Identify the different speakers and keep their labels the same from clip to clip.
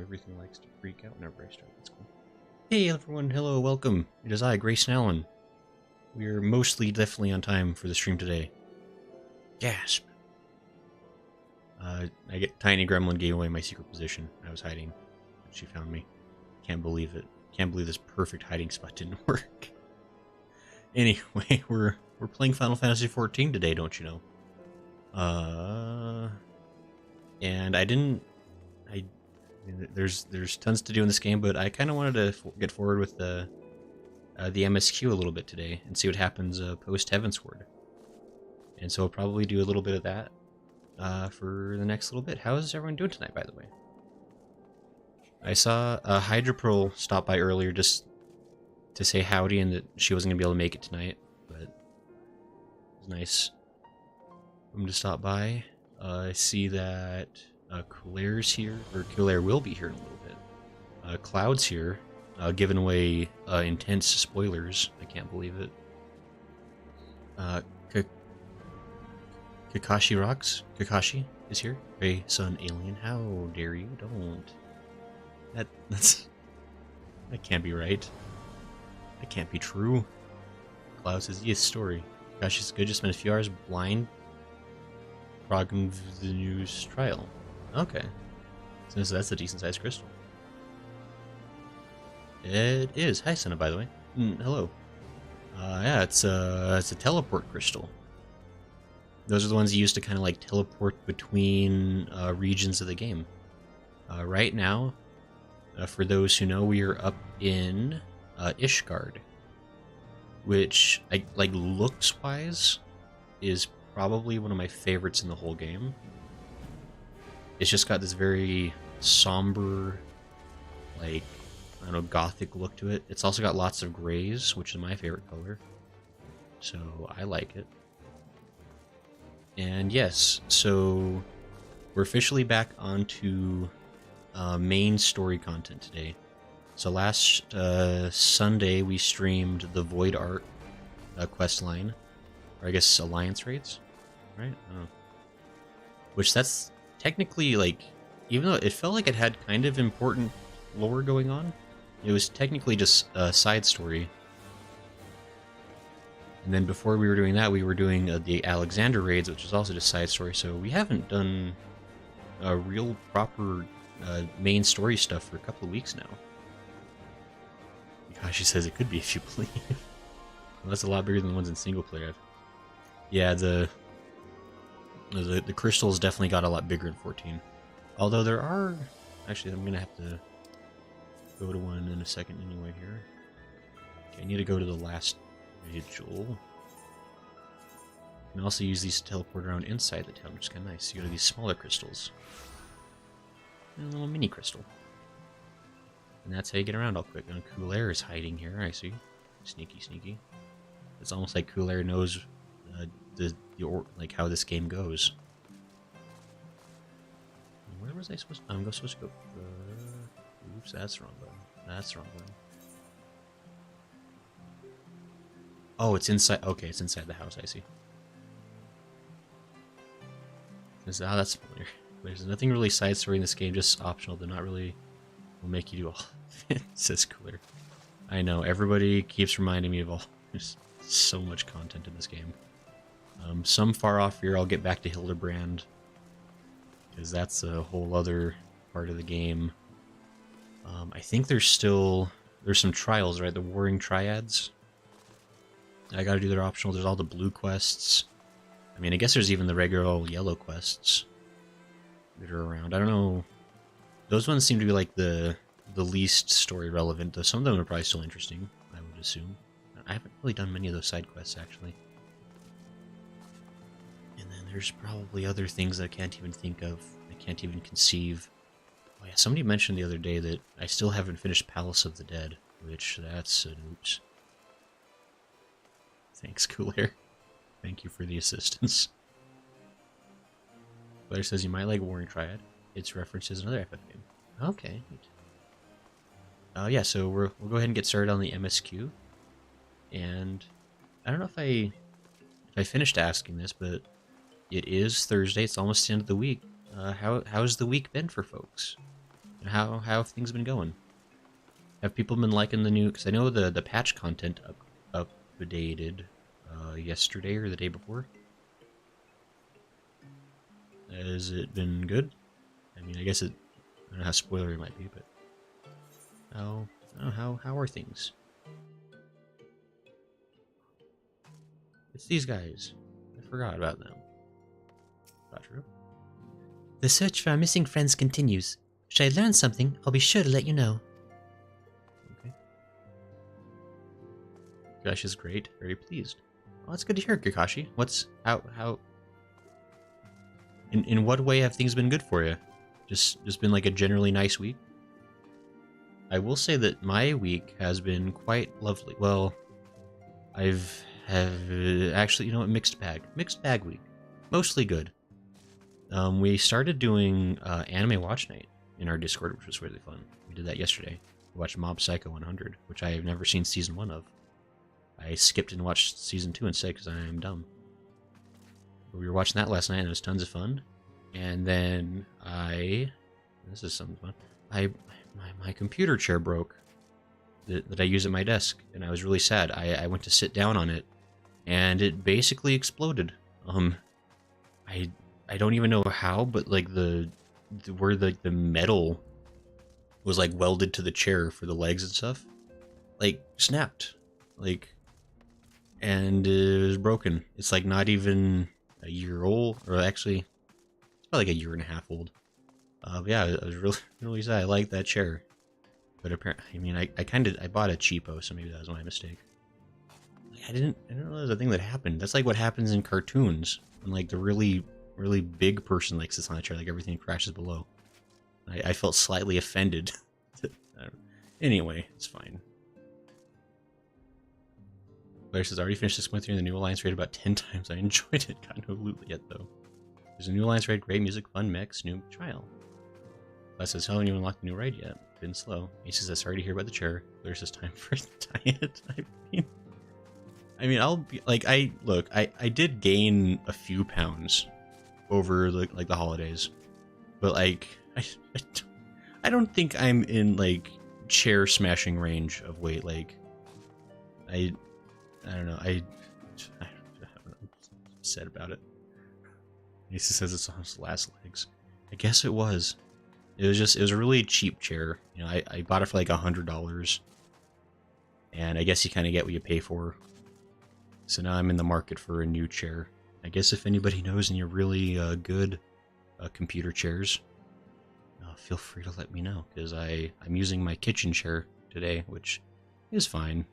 Speaker 1: everything likes to freak out whenever I start. That's cool. Hey everyone, hello, welcome. It is I, Grayson Allen. We are mostly definitely on time for the stream today. Gasp. I get Tiny Gremlin gave away my secret position. I was hiding. She found me. Can't believe it. Can't believe this perfect hiding spot didn't work. Anyway, we're playing Final Fantasy XIV today, don't you know? And there's tons to do in this game, but I kind of wanted to get forward with the MSQ a little bit today and see what happens post-Heavensward. And so we'll probably do a little bit of that for the next little bit. How is everyone doing tonight, by the way? I saw Hydra Pearl stop by earlier just to say howdy and that she wasn't going to be able to make it tonight, but it was nice for him to stop by. I see that Kulaire's here, or Kulaire will be here in a little bit. Cloud's here, giving away intense spoilers. I can't believe it. Kakashi is here. Hey, son, alien, how dare you? Don't. That can't be right. That can't be true. Cloud says, yes, story. Kakashi's good, just spent a few hours blind progging the news trial. Okay. So that's a decent sized crystal. It is. Hi, Senna, by the way. Hello. Yeah, it's a teleport crystal. Those are the ones you use to kind of like teleport between regions of the game. Right now, for those who know, we are up in Ishgard, which, like looks-wise, is probably one of my favorites in the whole game. It's just got this very somber, like, I don't know, gothic look to it. It's also got lots of grays, which is my favorite color. So I like it. And yes, so we're officially back onto main story content today. So last Sunday we streamed the Void Art quest line, or I guess Alliance raids, right? I don't know. Which that's technically, like, even though it felt like it had kind of important lore going on, it was technically just a side story. And then before we were doing that, we were doing the Alexander raids, which is also just side story. So we haven't done a real proper main story stuff for a couple of weeks now. Gosh, she says it could be if you believe. Well, that's a lot bigger than the ones in single player. Yeah, the crystals definitely got a lot bigger in 14. Although there are... Actually, I'm going to have to go to one in a second anyway here. Okay, I need to go to the last vigil. You can also use these to teleport around inside the town, which is kind of nice. You go to these smaller crystals. And a little mini crystal. And that's how you get around all quick. And Kulaire is hiding here, I see. Sneaky, sneaky. It's almost like Kulaire knows like how this game goes. Where was I supposed to... I'm supposed to go... oops, that's the wrong button. That's the wrong button. Oh, it's inside... Okay, it's inside the house, I see. That's familiar. There's nothing really side story in this game, just optional. They're not really... will make you do all... It says Kulaire. I know, everybody keeps reminding me of all... There's so much content in this game. Some far off here, I'll get back to Hildebrand, because that's a whole other part of the game. I think there's some trials, right? The Warring Triads. I gotta do their optional. There's all the blue quests. I mean, I guess there's even the regular old yellow quests that are around. I don't know. Those ones seem to be like the least story relevant, though some of them are probably still interesting, I would assume. I haven't really done many of those side quests, actually. And then there's probably other things I can't even think of. I can't even conceive. Oh yeah, somebody mentioned the other day that I still haven't finished Palace of the Dead, which that's an oops. Thanks, Kulaire. Thank you for the assistance. Blair says you might like Warring Triad. Its references another FF game. Okay. Yeah, so we'll go ahead and get started on the MSQ. And I don't know if I finished asking this, but it is Thursday. It's almost the end of the week. How's the week been for folks? How have things been going? Have people been liking the new? Because I know the patch content updated yesterday or the day before. Has it been good? I mean, I guess I don't know how spoilery it might be, but how I don't know, how are things? It's these guys. I forgot about them. Tataru.
Speaker 2: The search for our missing friends continues. Should I learn something, I'll be sure to let you know.
Speaker 1: Okay. Kakashi's great. Very pleased. Well, that's good to hear, Kakashi. What's how? In what way have things been good for you? Just been like a generally nice week? I will say that my week has been quite lovely. Well, I've actually, you know what, mixed bag week. Mostly good. We started doing anime watch night in our Discord, which was really fun. We did that yesterday. We watched Mob Psycho 100, which I have never seen season 1 of. I skipped and watched season 2 instead because I am dumb. But we were watching that last night and it was tons of fun. And then this is something fun. My computer chair broke that I use at my desk, and I was really sad. I went to sit down on it, and it basically exploded. I don't even know how, but like where the metal was like welded to the chair for the legs and stuff, like snapped, like, and it was broken. It's like not even a year old, or actually, it's probably like a year and a half old. But yeah, I was really really sad. I like that chair, but apparently, I mean, I bought a cheapo, so maybe that was my mistake. I didn't know there was a thing that happened. That's like what happens in cartoons when like the really big person like sits on a chair, like everything crashes below. I felt slightly offended. Anyway, it's fine. Blair says, I already finished 6.3 and the new Alliance raid about 10 times. I enjoyed it. Got no loot yet though. There's a new Alliance raid, great music, fun mechs, new trial. Blair says, haven't you unlocked the new raid yet? Been slow. Ace says, sorry to hear about the chair. Blair says, time for a diet. I mean, I'll be like, I did gain a few pounds over like the holidays, but like I don't think I'm in like chair smashing range of weight. Like I don't know. I'm upset about it. Nisa says it's on his last legs. I guess it was. It was a really cheap chair. You know, I bought it for like $100, and I guess you kind of get what you pay for. So now I'm in the market for a new chair. I guess if anybody knows any really good computer chairs, feel free to let me know, because I'm using my kitchen chair today, which is fine.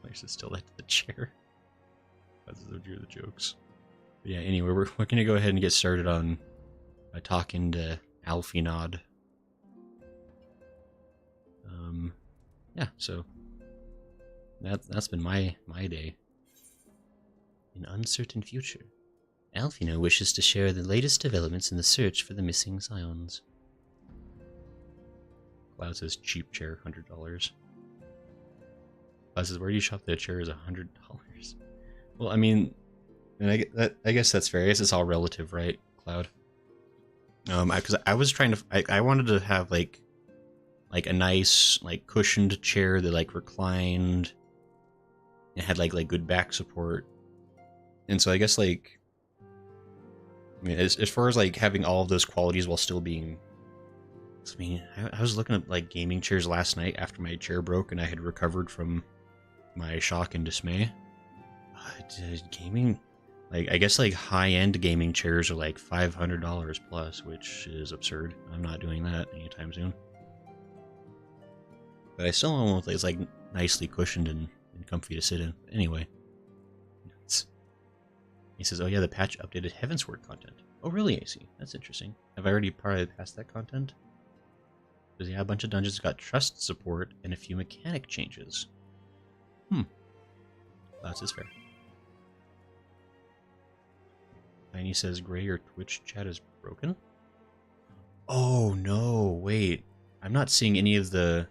Speaker 1: I should still like the chair. That's the jokes. But yeah, anyway, we're going to go ahead and get started on talking to Alphinaud. Yeah, so that's been my day. An uncertain future. Alphinaud wishes to share the latest developments in the search for the missing scions. Cloud says cheap chair, $100. Cloud says, where do you shop that chair is $100? Well, I mean, and I guess that's fair. I guess it's all relative, right, Cloud? Because I was trying to, I wanted to have like a nice like cushioned chair that like reclined and had like good back support. And so I guess like, I mean, as far as like having all of those qualities while still being, I mean, I was looking at like gaming chairs last night after my chair broke and I had recovered from my shock and dismay. Gaming, like I guess like high-end gaming chairs are like $500 plus, which is absurd. I'm not doing that anytime soon. But I still want one that's like nicely cushioned and comfy to sit in. Anyway. He says, oh yeah, the patch updated Heavensward content. Oh really, AC? That's interesting. Have I already probably passed that content? Because yeah, a bunch of dungeons got trust support and a few mechanic changes. That is fair. Tiny says, Gray, your Twitch chat is broken? Oh no, wait. I'm not seeing any of the...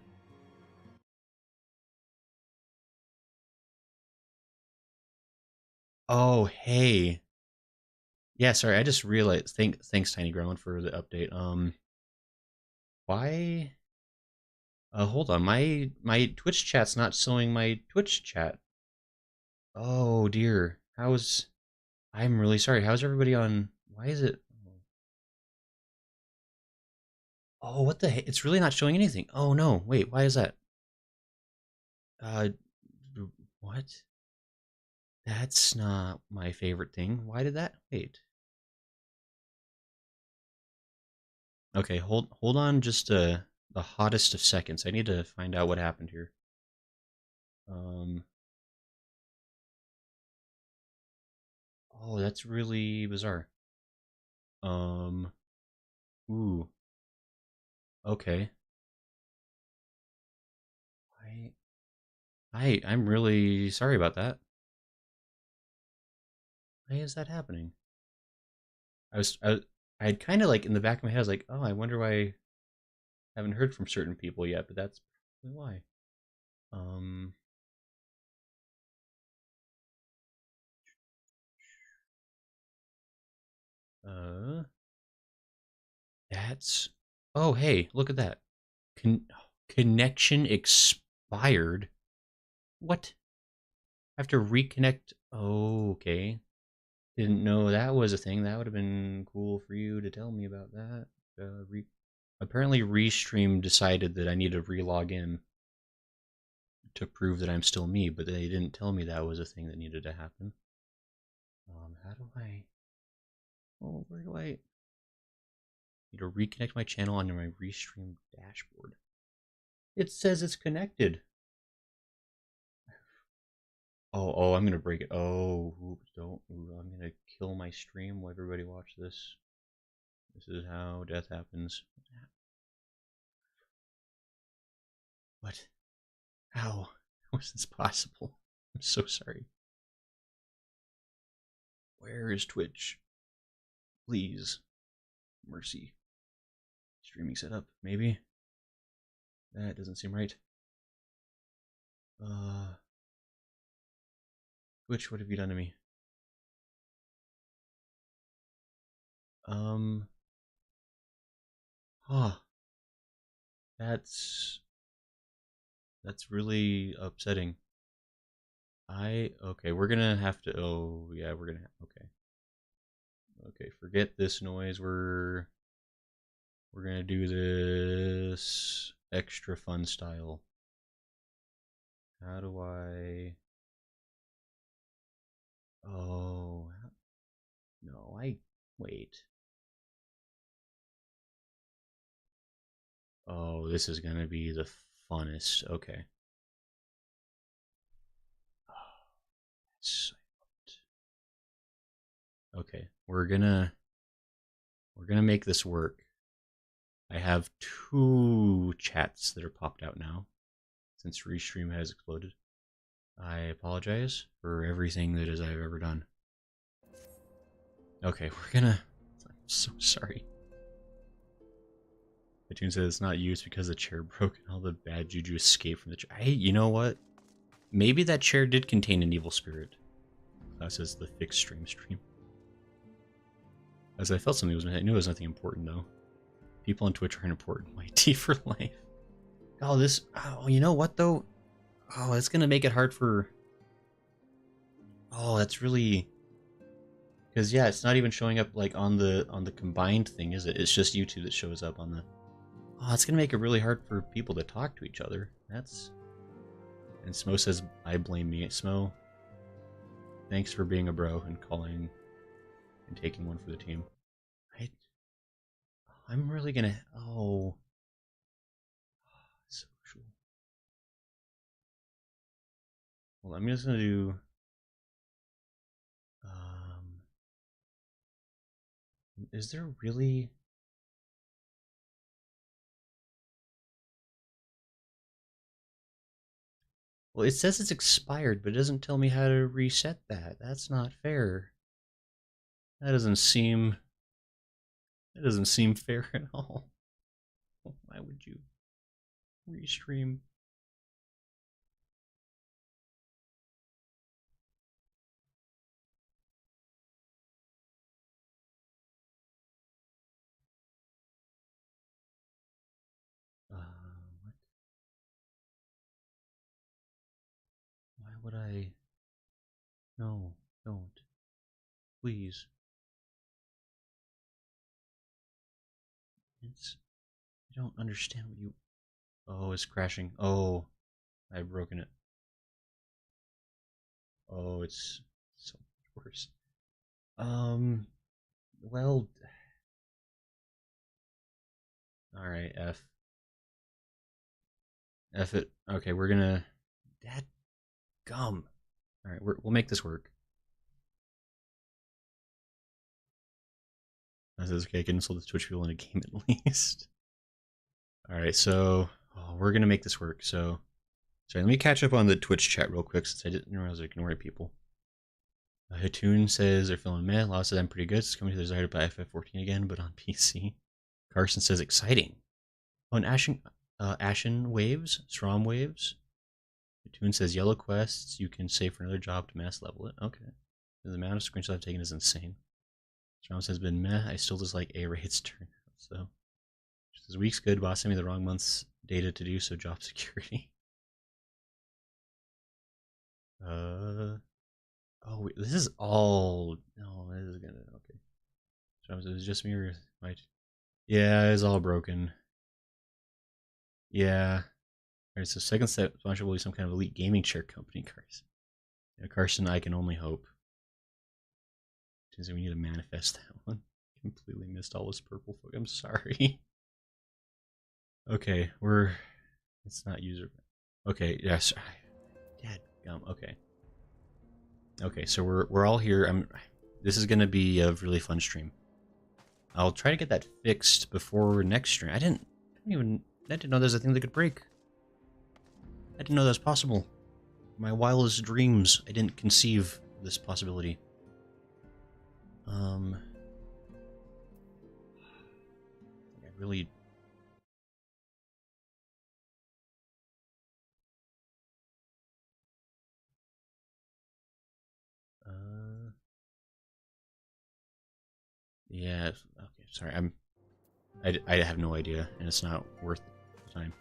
Speaker 1: Oh, hey. Yeah, sorry, I just realized. Thanks, Tiny Gremlin, for the update. Why? Hold on. My Twitch chat's not showing my Twitch chat. Oh dear. How's? I'm really sorry. How's everybody on? Why is it? Oh, what the heck? It's really not showing anything. Oh no. Wait. Why is that? Uh, what? That's not my favorite thing. Why did that? Wait. Okay. Hold on. Just the hottest of seconds. I need to find out what happened here. Um. Oh, that's really bizarre. Um. Ooh. Okay. I I'm really sorry about that. Why is that happening? I had kind of like in the back of my head, I was like, oh, I wonder why I haven't heard from certain people yet, but that's probably why. Um. Uh. That's. Oh, hey, look at that. Connection expired. What? I have to reconnect. Oh, okay. Didn't know that was a thing. That would have been cool for you to tell me about that. Apparently, Restream decided that I need to re-log in to prove that I'm still me, but they didn't tell me that was a thing that needed to happen. How do I? Oh, where do I? Need to reconnect my channel on my Restream dashboard. It says it's connected. Oh, I'm gonna break it. Oh, oops, don't. Ooh, I'm gonna kill my stream. Will everybody watch this? This is how death happens. What? How? How is this possible? I'm so sorry. Where is Twitch? Please. Mercy. Streaming setup, maybe? That doesn't seem right. Twitch, what have you done to me? Huh. That's really upsetting. Okay, we're gonna have to, oh, yeah, okay. Okay, forget this noise, we're gonna do this extra fun style. How do I, oh, no, wait. Oh, this is gonna be the funnest, okay. Okay, we're gonna make this work. I have 2 chats that are popped out now since Restream has exploded. I apologize for everything that is I've ever done. Okay, I'm so sorry. iTunes says it's not used because the chair broke and all the bad juju escaped from the chair. Hey, you know what? Maybe that chair did contain an evil spirit. That says the fixed stream. As I felt something was, I knew it was nothing important though. People on Twitch aren't important. My tea for life. Oh, you know what though? Oh, it's gonna make it hard for. Oh, that's really. Because yeah, it's not even showing up like on the combined thing, is it? It's just YouTube that shows up on the. Oh, it's gonna make it really hard for people to talk to each other. That's. And Smo says, "I blame me." Smo, thanks for being a bro and calling and taking one for the team. I'm really gonna. Oh, social. Well, I'm just gonna do. Is there really? Well, it says it's expired, but it doesn't tell me how to reset that. That's not fair. That doesn't seem. That doesn't seem fair at all. Why would you restream? would I... No, don't. Please. I don't understand what you... Oh, it's crashing. Oh, I've broken it. Oh, it's so much worse. Well... Alright, F. F it. Okay, we're gonna... Dad gum. Alright, we'll make this work. This is okay, I can install the Twitch people in a game at least. Alright, so... Oh, we're gonna make this work, so... Sorry, let me catch up on the Twitch chat real quick since I didn't realize I can worry people. Hatun says they're feeling meh. Law says I'm pretty good. It's coming to the desire to buy FF14 again, but on PC. Carson says exciting. Oh, and Ashen Waves, Strom Waves. Hatun says yellow quests. You can save for another job to mass level it. Okay. The amount of screenshots I've taken is insane. Strom says been meh. I still dislike A-rates turnout. So, she says week's good. Boss sent me the wrong month's data to do so job security. Oh, wait, this is all... No, this is gonna... Okay. So it was just me or... Yeah, it's all broken. Yeah. Alright, so second step, sponsorship will be some kind of elite gaming chair company, Carson. Yeah, Carson, I can only hope. We need to manifest that one. Completely missed all this purple folk. I'm sorry. Okay, it's not user... Okay, yes. Dad gum, okay. Okay, so we're all here. This is gonna be a really fun stream. I'll try to get that fixed before next stream. I didn't know there's a thing that could break. I didn't know that was possible. My wildest dreams, I didn't conceive this possibility. I really... Yeah, okay, sorry, I have no idea, and it's not worth the time.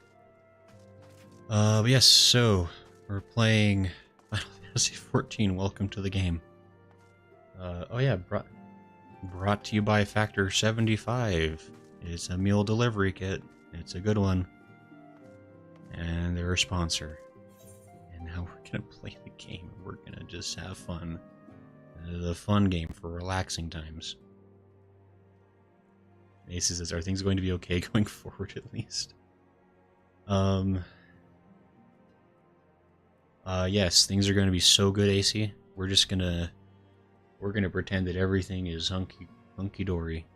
Speaker 1: But yes, so, we're playing Final Fantasy XIV, welcome to the game. Oh yeah, brought to you by Factor 75. It's a meal delivery kit, it's a good one. And they're a sponsor. And now we're gonna play the game, we're gonna just have fun. It's a fun game for relaxing times. Ace says, are things going to be okay going forward at least? Yes, things are going to be so good, AC. We're gonna pretend that everything is hunky dory.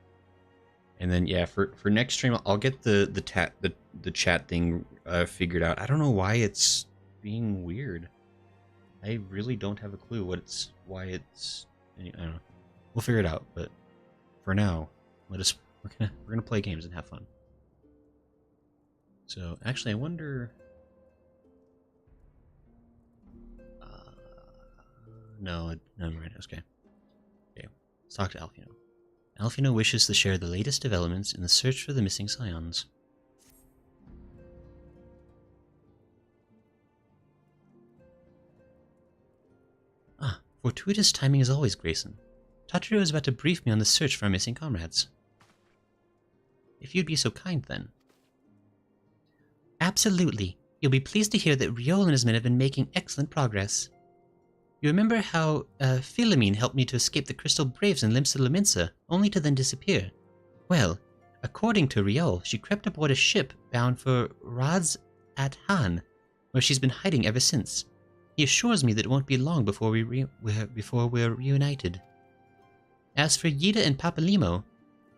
Speaker 1: And then yeah, for next stream, I'll get the chat thing figured out. I don't know why it's being weird. I really don't have a clue why it's. I don't know. We'll figure it out. But for now, we're gonna play games and have fun. So actually, I wonder. No, never mind. Okay. Let's talk to Alphinaud. Alphinaud wishes to share the latest developments in the search for the missing scions. Ah, fortuitous timing as always, Grayson. Tataru is about to brief me on the search for our missing comrades. If you'd be so kind, then. Absolutely. You'll be pleased to hear that Riol and his men have been making excellent progress. You remember how Philomene helped me to escape the Crystal Braves in Limsa Laminsa, only to then disappear? Well, according to Riol, she crept aboard a ship bound for Raz at Han, where she's been hiding ever since. He assures me that it won't be long before we're reunited. As for Yida and Papalimo,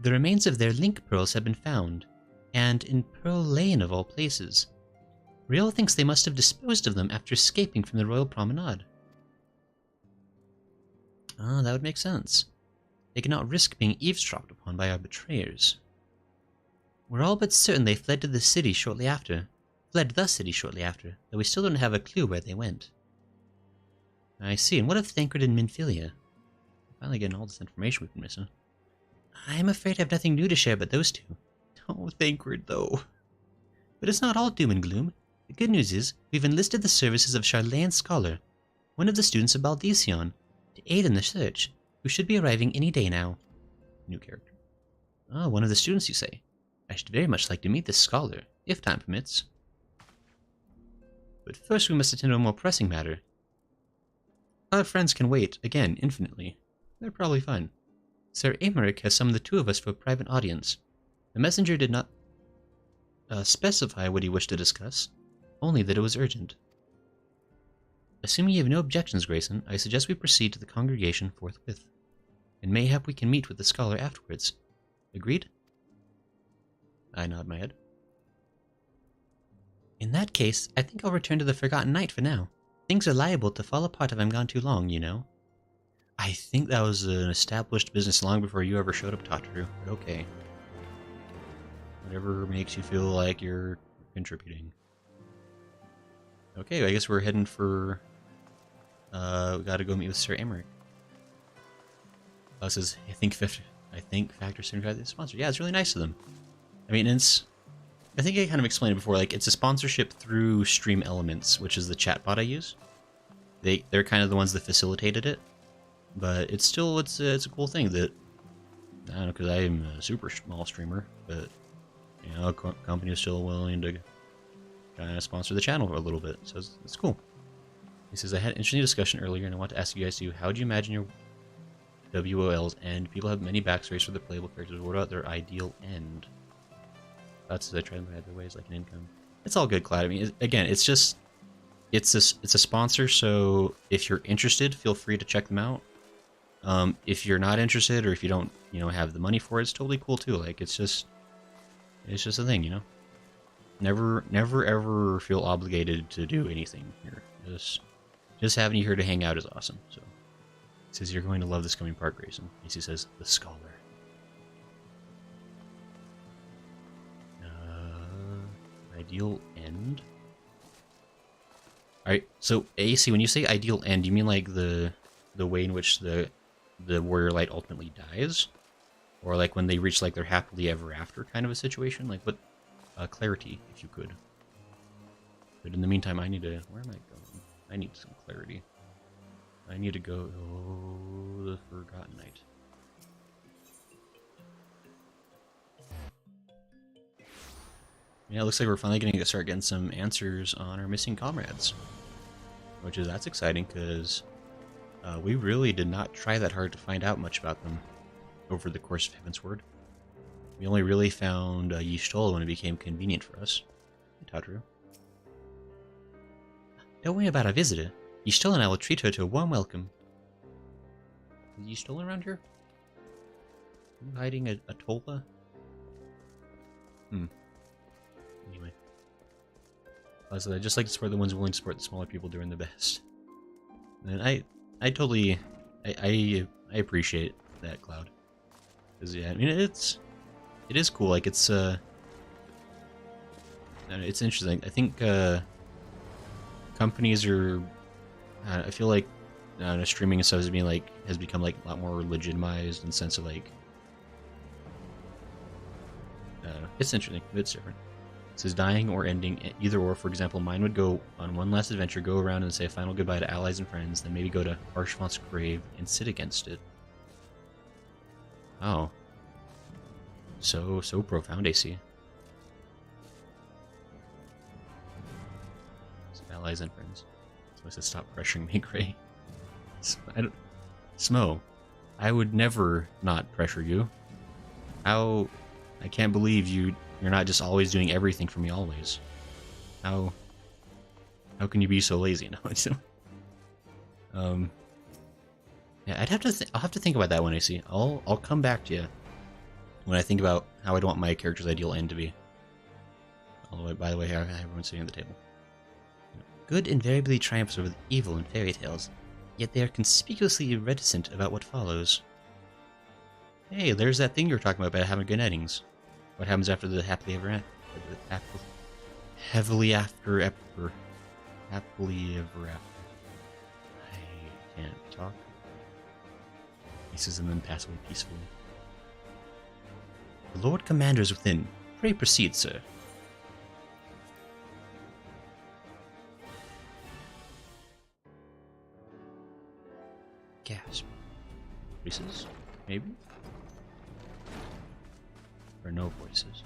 Speaker 1: the remains of their link pearls have been found, and in Pearl Lane of all places. Riol thinks they must have disposed of them after escaping from the Royal Promenade. Ah, that would make sense. They cannot risk being eavesdropped upon by our betrayers. We're all but certain they fled the city shortly after, though we still don't have a clue where they went. I see, and what of Thancred and Minfilia? Finally getting all this information we've been missing. I'm afraid I have nothing new to share but those two. Oh, Thancred, though. But it's not all doom and gloom. The good news is, we've enlisted the services of Charlane's scholar.
Speaker 2: one of the students of Baldesion, to aid in the search, who should be arriving any day now.
Speaker 1: New character.
Speaker 2: Ah, one of the students, you say? I should very much like to meet this scholar, if time permits. But first we must attend to a more pressing matter. Our friends can wait, again, infinitely. They're probably fine. Sir Aymeric has summoned the two of us for a private audience. The messenger did not specify what he wished to discuss, only that it was urgent. Assuming you have no objections, Grayson, I suggest we proceed to the congregation forthwith, and mayhap we can meet with the scholar afterwards. Agreed?
Speaker 1: I nod my head.
Speaker 2: In that case, I think I'll return to the Forgotten Knight for now. Things are liable to fall apart if I'm gone too long, you know.
Speaker 1: I think that was an established business long before you ever showed up, Tataru, but okay. Whatever makes you feel like you're contributing. Okay, I guess we're heading for... we gotta go meet with Sir Aymeric. This is, I think Factor 75 is the sponsor. Yeah, it's really nice of them. I mean, I think I kind of explained it before, like, it's a sponsorship through Stream Elements, which is the chatbot I use. They're kind of the ones that facilitated it, but it's still, it's a cool thing that, I don't know, because I am a super small streamer, but, you know, a company is still willing to kind of sponsor the channel a little bit, so it's cool. He says, I had an interesting discussion earlier, and I want to ask you guys too, how do you imagine your WOLs end? People have many backstories for the playable characters. What about their ideal end? That's as I try to add their ways like an income. It's all good, Cloud. I mean, again, it's just it's a sponsor, so if you're interested, feel free to check them out. If you're not interested, or if you don't, you know, have the money for it, it's totally cool too. Like it's just a thing, you know. Never ever feel obligated to do anything here. Just having you here to hang out is awesome. So he says you're going to love this coming part, Grayson. He says the scholar. Ideal end? Alright, so AC, when you say ideal end, you mean like the way in which the warrior light ultimately dies? Or like when they reach like their happily ever after kind of a situation? Like what clarity, if you could. But in the meantime, I need to, where am I going? I need some clarity. I need to go, oh, the Forgotten Knight. Yeah, it looks like we're finally going to start getting some answers on our missing comrades. That's exciting, because we really did not try that hard to find out much about them over the course of Heavensward. We only really found Y'shtola when it became convenient for us. Tataru.
Speaker 2: Don't worry about our visitor. Y'shtola and I will treat her to a warm welcome.
Speaker 1: Is Y'shtola around here? Are you hiding a Tola? Anyway. So I just like to support the ones willing to support the smaller people doing the best. And I totally, I appreciate that, Cloud. Because, yeah, I mean, it is cool. Like, it's interesting. I think, companies are, I feel like, streaming and stuff has become, like, a lot more legitimized in the sense of, like, it's interesting, but it's different. It says dying or ending, either or. For example, mine would go on one last adventure, go around and say a final goodbye to allies and friends, then maybe go to Archfont's grave and sit against it. Oh. So profound, AC. So allies and friends. So I said stop pressuring me, Gray. Smo, I would never not pressure you. How... I can't believe you're not just always doing everything for me always. How can you be so lazy? No, yeah, I'll have to think about that one, AC. I'll come back to you when I think about how I'd want my character's ideal end to be. Oh, by the way, how everyone's sitting at the table.
Speaker 2: Good invariably triumphs over evil in fairy tales, yet they are conspicuously reticent about what follows.
Speaker 1: Hey, there's that thing you were talking about having good endings. What happens after the happily ever after? Happily ever after. I can't talk. He says and then pass away peacefully.
Speaker 2: The Lord Commander is within. Pray proceed, sir.
Speaker 1: voices? Maybe? Or no voices?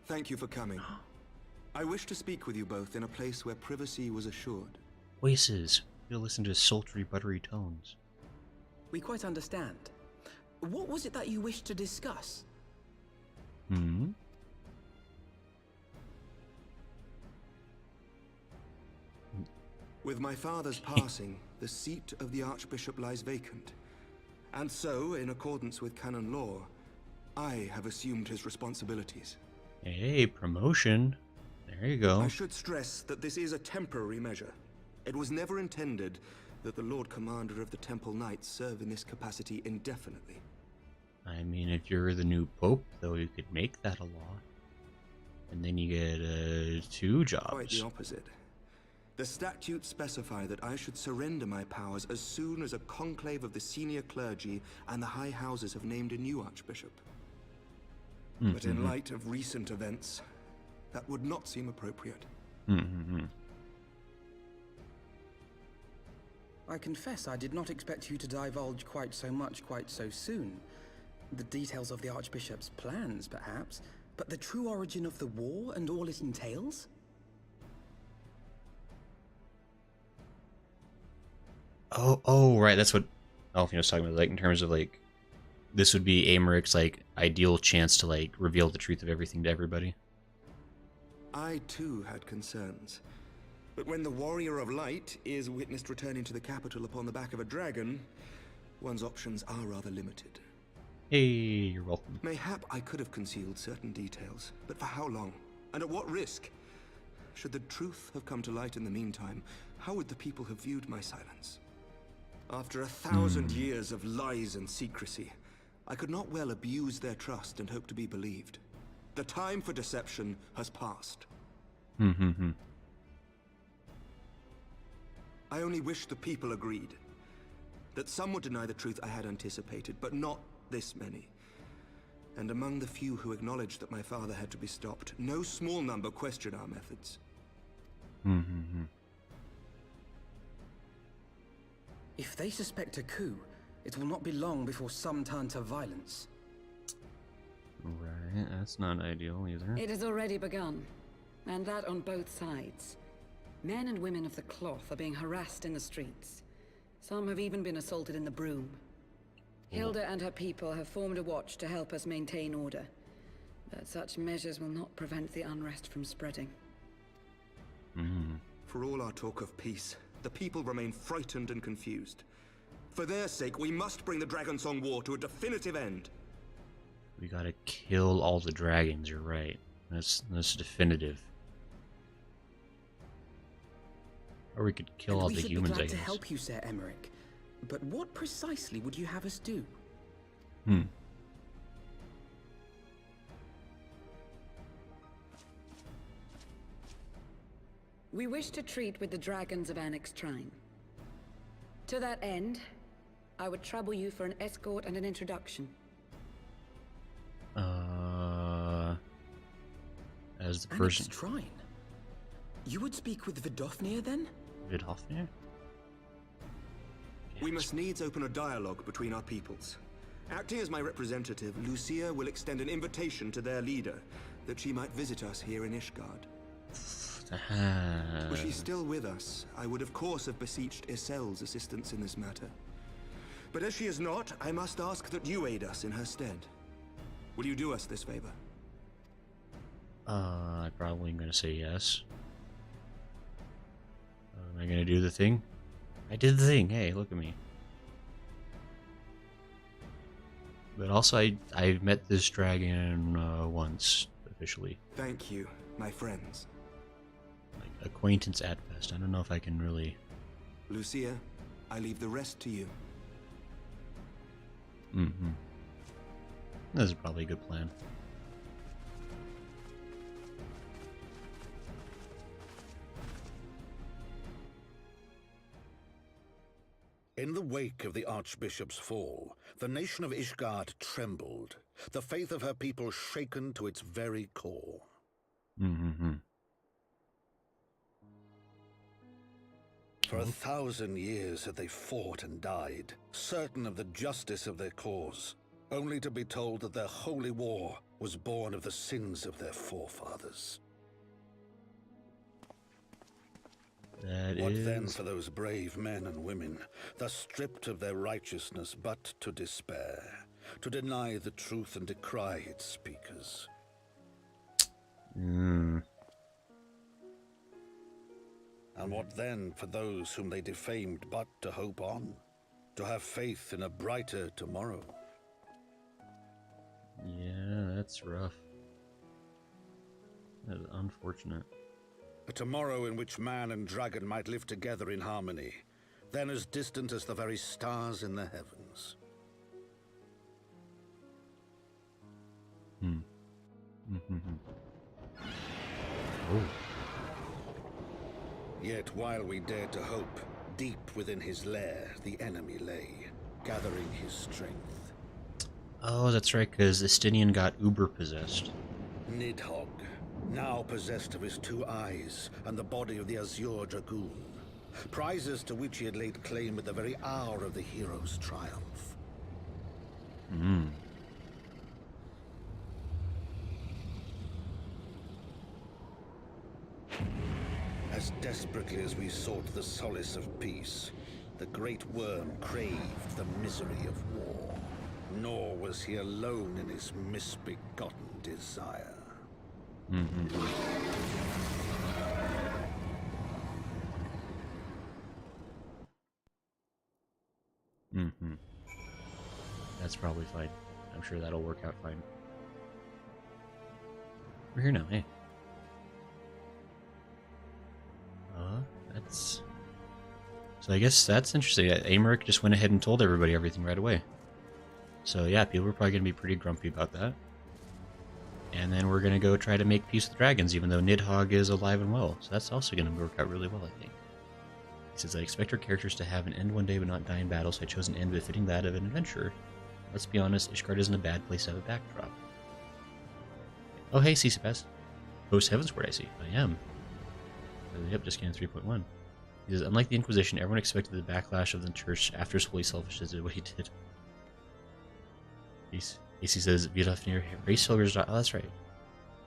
Speaker 3: Thank you for coming. I wish to speak with you both in a place where privacy was assured.
Speaker 1: Voices. You'll listen to sultry, buttery tones.
Speaker 4: We quite understand. What was it that you wished to discuss?
Speaker 1: Hmm?
Speaker 3: With my father's passing, the seat of the Archbishop lies vacant. And so, in accordance with canon law, I have assumed his responsibilities.
Speaker 1: Hey, promotion. There you go.
Speaker 3: I should stress that this is a temporary measure. It was never intended that the Lord Commander of the Temple Knights serve in this capacity indefinitely.
Speaker 1: I mean, if you're the new Pope, though, you could make that a law. And then you get 2 jobs.
Speaker 3: Quite the opposite. The statutes specify that I should surrender my powers as soon as a conclave of the senior clergy and the high houses have named a new archbishop. But in light of recent events, that would not seem appropriate.
Speaker 4: I confess I did not expect you to divulge quite so much quite so soon. The details of the Archbishop's plans, perhaps, but the true origin of the war and all it entails?
Speaker 1: Oh, right. That's what Alphinaud was talking about. Like, in terms of, like, this would be Amaric's, like, ideal chance to, like, reveal the truth of everything to everybody.
Speaker 3: I, too, had concerns. But when the Warrior of Light is witnessed returning to the capital upon the back of a dragon, one's options are rather limited.
Speaker 1: Hey, you're welcome.
Speaker 3: Mayhap I could have concealed certain details, but for how long? And at what risk? Should the truth have come to light in the meantime, how would the people have viewed my silence? After 1,000 years of lies and secrecy, I could not well abuse their trust and hope to be believed. The time for deception has passed. I only wish the people agreed. That some would deny the truth I had anticipated, but not this many. And among the few who acknowledged that my father had to be stopped, no small number questioned our methods.
Speaker 4: If they suspect a coup, it will not be long before some turn to violence.
Speaker 1: Right, that's not ideal either.
Speaker 5: It has already begun, and that on both sides. Men and women of the cloth are being harassed in the streets. Some have even been assaulted in the Broom. Hilda and her people have formed a watch to help us maintain order. But such measures will not prevent the unrest from spreading.
Speaker 3: For all our talk of peace, the people remain frightened and confused. For their sake, we must bring the Dragonsong War to a definitive end.
Speaker 1: We gotta kill all the dragons, you're right. That's definitive. Or we could kill all the humans, I
Speaker 4: we should be glad
Speaker 1: guess.
Speaker 4: to help you, Sir Emmerich. But what precisely would you have us do?
Speaker 5: We wish to treat with the dragons of Annex Trine. To that end, I would trouble you for an escort and an introduction.
Speaker 1: As the person...
Speaker 4: Annex Trine? You would speak with Vidofnir then?
Speaker 1: Vidofnir?
Speaker 3: We must needs open a dialogue between our peoples. Acting as my representative, Lucia will extend an invitation to their leader, that she might visit us here in Ishgard. Were she still with us, I would of course have beseeched Isel's assistance in this matter. But as she is not, I must ask that you aid us in her stead. Will you do us this favor?
Speaker 1: I probably am gonna say yes. Am I gonna do the thing? I did the thing, hey, look at me. But also, I've met this dragon once, officially.
Speaker 3: Thank you, my friends.
Speaker 1: Like, acquaintance at best. I don't know if I can really...
Speaker 3: Lucia, I leave the rest to you.
Speaker 1: This is probably a good plan.
Speaker 6: In the wake of the Archbishop's fall, the nation of Ishgard trembled, the faith of her people shaken to its very core. For 1,000 years had they fought and died, certain of the justice of their cause, only to be told that their holy war was born of the sins of their forefathers. What then for those brave men and women, thus stripped of their righteousness but to despair, to deny the truth and decry its speakers? And what then for those whom they defamed but to hope on, to have faith in a brighter tomorrow?
Speaker 1: Yeah, that's rough. That is unfortunate.
Speaker 6: A tomorrow in which man and dragon might live together in harmony, then as distant as the very stars in the heavens.
Speaker 1: Oh.
Speaker 6: Yet while we dared to hope, deep within his lair the enemy lay, gathering his strength.
Speaker 1: Oh, that's right, because Estinian got uber-possessed.
Speaker 6: Nidhogg, now possessed of his 2 eyes and the body of the Azure Dragoon, prizes to which he had laid claim at the very hour of the hero's triumph. As desperately as we sought the solace of peace, the great worm craved the misery of war. Nor was he alone in his misbegotten desire.
Speaker 1: That's probably fine. I'm sure that'll work out fine. We're here now, hey. That's... So I guess that's interesting. Aymeric just went ahead and told everybody everything right away. So yeah, people are probably going to be pretty grumpy about that. And then we're going to go try to make peace with dragons, even though Nidhogg is alive and well. So that's also going to work out really well, I think. He says, I expect our characters to have an end one day but not die in battle, so I chose an end befitting that of an adventurer. Let's be honest, Ishgard isn't a bad place to have a backdrop. Oh hey, CCPS. Post-Heavensward, I see. I am. Yep, just getting 3.1. He says, unlike the Inquisition, everyone expected the backlash of the Church after his holy selfishness did what he did. AC says, Vidofnir, race soldiers. Oh, that's right.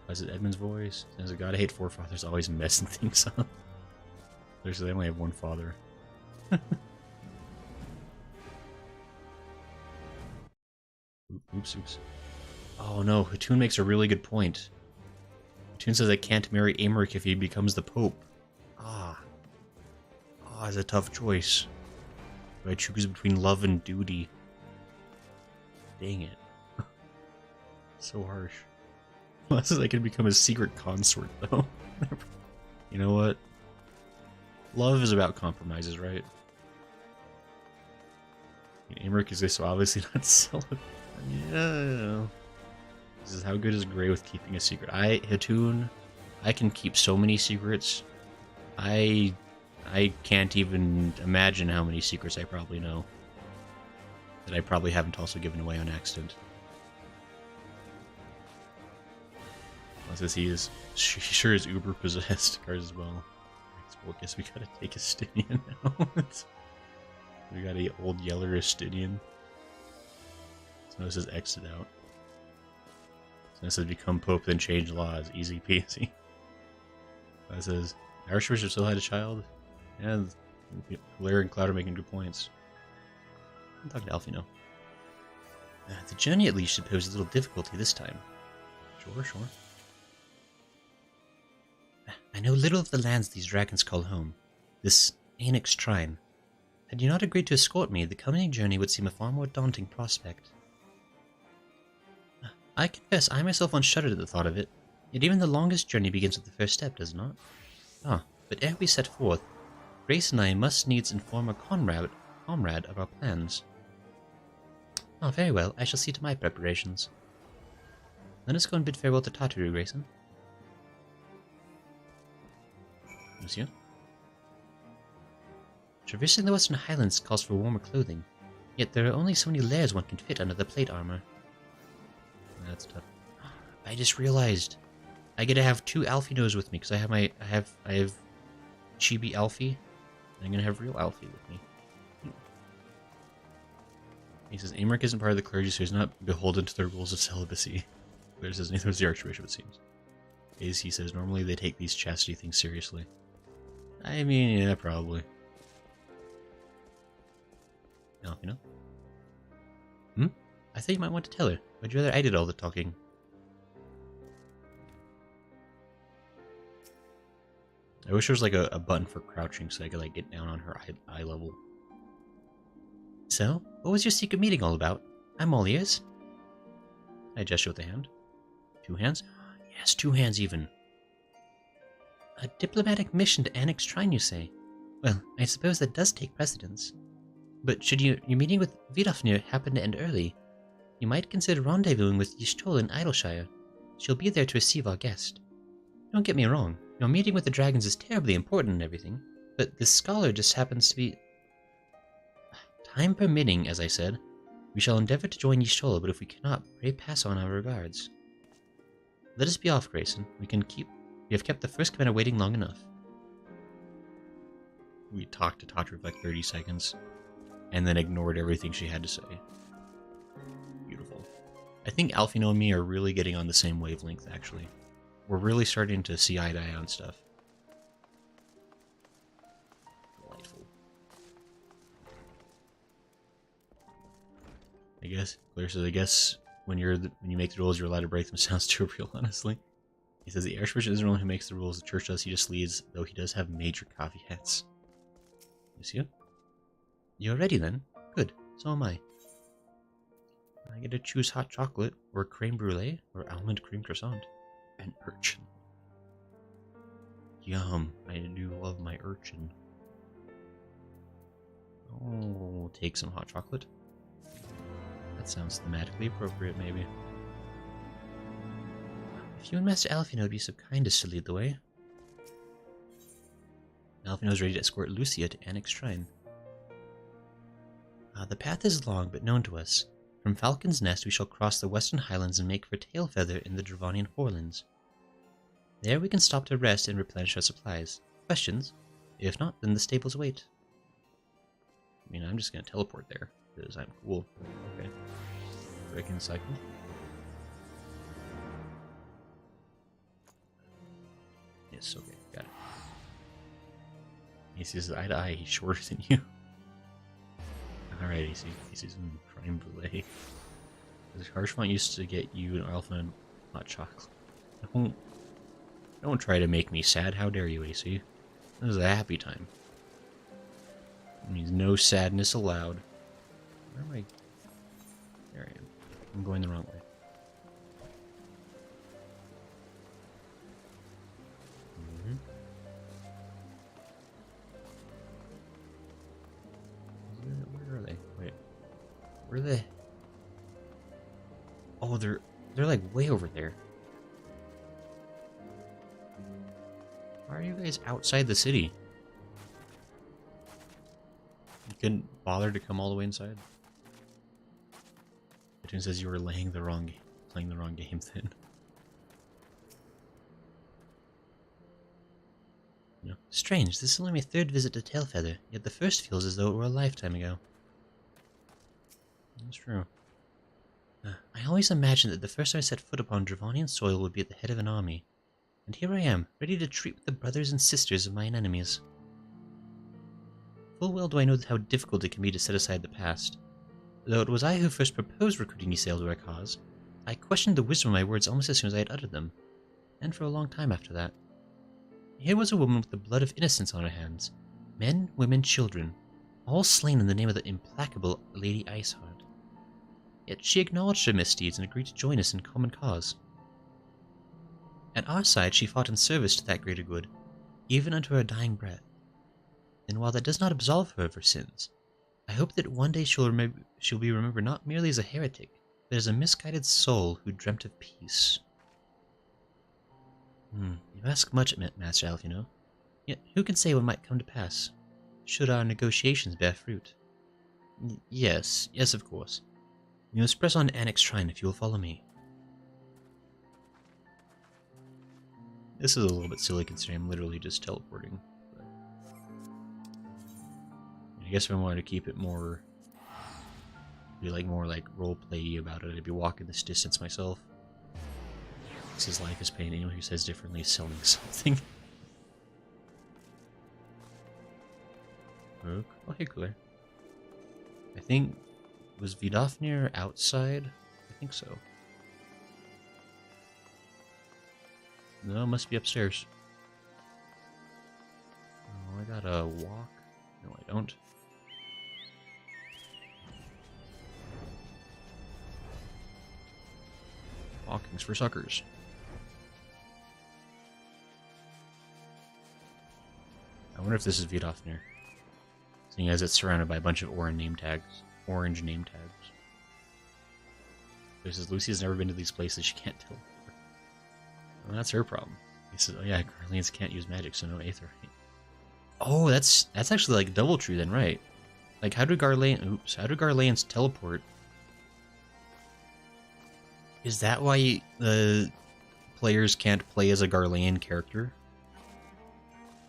Speaker 1: Was it Edmund's voice? Says, God, I hate forefathers always messing things up. There's they only have one father. Oops. Oh no, Hatun makes a really good point. Hatun says I can't marry Aymeric if he becomes the Pope. It's a tough choice. Do I choose between love and duty? Dang it. So harsh. Unless I can become a secret consort, though. You know what? Love is about compromises, right? Aymeric is so obviously not celibate. Yeah. This is how good is Grey with keeping a secret. Hatun, I can keep so many secrets. I can't even imagine how many secrets I probably know. That I probably haven't also given away on accident. Unless he sure is uber possessed cars as well. Well, I guess we gotta take Estinian now. We got a old yeller Estinian. So this says exit out. So this says become Pope, then change laws. Easy peasy. That says Archbishop still had a child. Yeah, Hilaire and Cloud are making good points. I'll talk to Alphinaud. The journey at least should pose a little difficulty this time. Sure. I know little of the lands these dragons call home. This Anix Shrine. Had you not agreed to escort me, the coming journey would seem a far more daunting prospect. I confess I myself once shuddered at the thought of it, yet even the longest journey begins with the first step, does it not? But ere we set forth, Grace and I must needs inform a comrade of our plans. Very well, I shall see to my preparations. Let us go and bid farewell to Tataru, Grayson. Monsieur? Traversing the Western Highlands calls for warmer clothing, yet there are only so many layers one can fit under the plate armor. That's tough. I just realized I get to have 2 Alphinauds with me because I have Chibi Alfie I'm gonna have real Alfie with me. He says Amric isn't part of the clergy, so he's not beholden to the rules of celibacy. There's the Archbishop, it seems. He says normally they take these chastity things seriously. I mean, yeah, probably. Alphinaud? I thought you might want to tell her. Would you rather I did all the talking? I wish there was like a button for crouching so I could like get down on her eye level. So, what was your secret meeting all about? I'm all ears. I gesture with a hand. 2 hands? Yes, 2 hands even. A diplomatic mission to annex Trine, you say? Well, I suppose that does take precedence. But should your meeting with Vidofnir happen to end early, you might consider rendezvousing with Y'shtola in Idleshire. She'll be there to receive our guest. Don't get me wrong, your meeting with the dragons is terribly important and everything, but this scholar just happens to be... Time permitting, as I said, we shall endeavor to join Y'shtola, but if we cannot, pray pass on our regards. Let us be off, Grayson. We have kept the first commander waiting long enough. We talked to Tataru for like 30 seconds, and then ignored everything she had to say. Beautiful. I think Alphinaud and me are really getting on the same wavelength, actually. We're really starting to see eye to eye on stuff. Delightful. I guess, Claire says, I guess when you make the rules, you're allowed to break them. Sounds too real, honestly. He says the Archbishop isn't the one who makes the rules, the church does, he just leads, though he does have major caveats. Monsieur? You're ready then? Good, so am I. I get to choose hot chocolate, or creme brulee, or almond cream croissant. An urchin. Yum, I do love my urchin. Oh, we'll take some hot chocolate. That sounds thematically appropriate, maybe. If you and Master Alphinaud would be so kind as to lead the way. Alphinaud's ready to escort Lucia to Annex Shrine. The path is long, but known to us. From Falcon's Nest we shall cross the Western Highlands and make for Tailfeather in the Dravonian Forelands. There we can stop to rest and replenish our supplies. Questions? If not, then the stables wait. I mean, I'm just gonna teleport there, because I'm cool. Okay. Break in a cycle. Yes, okay, got it. He sees eye to eye, he's shorter than you. Alright, he sees some creme brulee. Harshfont used to get you an Alpha and hot chocolate. Don't try to make me sad, how dare you, AC? This is a happy time. It means no sadness allowed. Where am I? There I am. I'm going the wrong way. Where are they? Wait. Where are they? Oh, they're like way over there. Why are you guys outside the city? You couldn't bother to come all the way inside? It says you were playing the wrong game then. No. Strange, this is only my 3rd visit to Tailfeather, yet the first feels as though it were a lifetime ago. That's true. I always imagined that the first time I set foot upon Dravonian soil would be at the head of an army. And here I am, ready to treat with the brothers and sisters of mine enemies. Full well do I know how difficult it can be to set aside the past. Though it was I who first proposed recruiting Ysael to our cause, I questioned the wisdom of my words almost as soon as I had uttered them, and for a long time after that. Here was a woman with the blood of innocence on her hands. Men, women, children, all slain in the name of the implacable Lady Iceheart. Yet she acknowledged her misdeeds and agreed to join us in common cause. At our side she fought in service to that greater good, even unto her dying breath. And while that does not absolve her of her sins, I hope that one day she'll be remembered not merely as a heretic, but as a misguided soul who dreamt of peace. You ask much, Master Alphinaud. Yet who can say what might come to pass, should our negotiations bear fruit? Yes, of course. You must press on to Annex Shrine if you will follow me. This is a little bit silly considering I'm literally just teleporting. But... I guess if I wanted to keep it more, be like more like role-play about it, I'd be walking this distance myself. This is life is pain. Anyone who says differently is selling something. Oh, hey, Claire. I think, was Vidofnir outside? I think so. No, it must be upstairs. Oh, I gotta walk. No, I don't. Walking's for suckers. I wonder if this is Vidofnir. Seeing as it's surrounded by a bunch of orange name tags. This is Lucy has never been to these places, she can't tell. Well, that's her problem. He says, oh yeah, Garleans can't use magic, so no aetherite. Oh, that's actually like double true then, right? Like how do Garleans teleport? Is that why the players can't play as a Garlean character?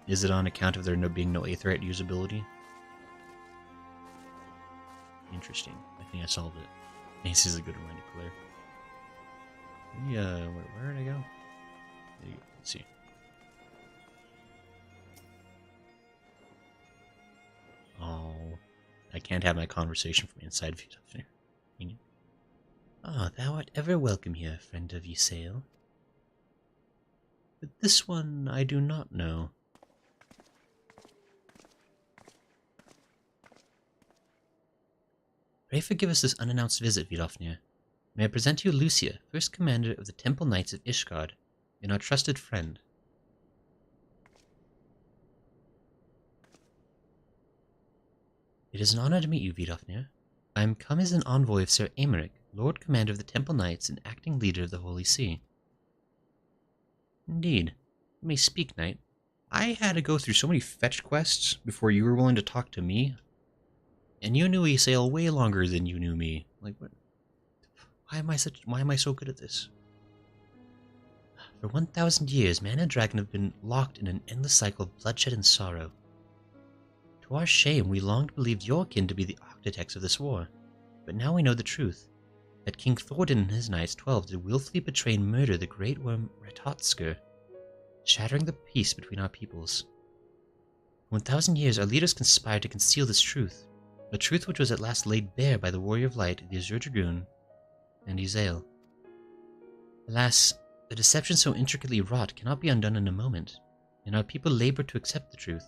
Speaker 1: Is it on account of there being no aetherite usability? Interesting. I think I solved it. This is a good reminder, Claire. Yeah, where did I go? Let's see. Oh, I can't have my conversation from inside Vidofnir. Ah, thou art ever welcome here, friend of Ysael. But this one I do not know. Pray forgive us this unannounced visit, Vidofnir. May I present to you Lucia, first commander of the Temple Knights of Ishgard, and our trusted friend. It is an honor to meet you, Vidofnir. I am come as an envoy of Sir Aymeric, Lord Commander of the Temple Knights and acting leader of the Holy See. Indeed. You may speak, Knight. I had to go through so many fetch quests before you were willing to talk to me. And you knew Ysael way longer than you knew me. Like, what? Why am I so good at this? For 1,000 years, man and dragon have been locked in an endless cycle of bloodshed and sorrow. To our shame, we long believed your kin to be the architects of this war. But now we know the truth. That King Thordan and his knights 12 did willfully betray and murder the great worm Ratotsker, shattering the peace between our peoples. For 1,000 years, our leaders conspired to conceal this truth. A truth which was at last laid bare by the Warrior of Light, the Azure Dragoon, and Ysael. Alas, a deception so intricately wrought cannot be undone in a moment, and our people labor to accept the truth.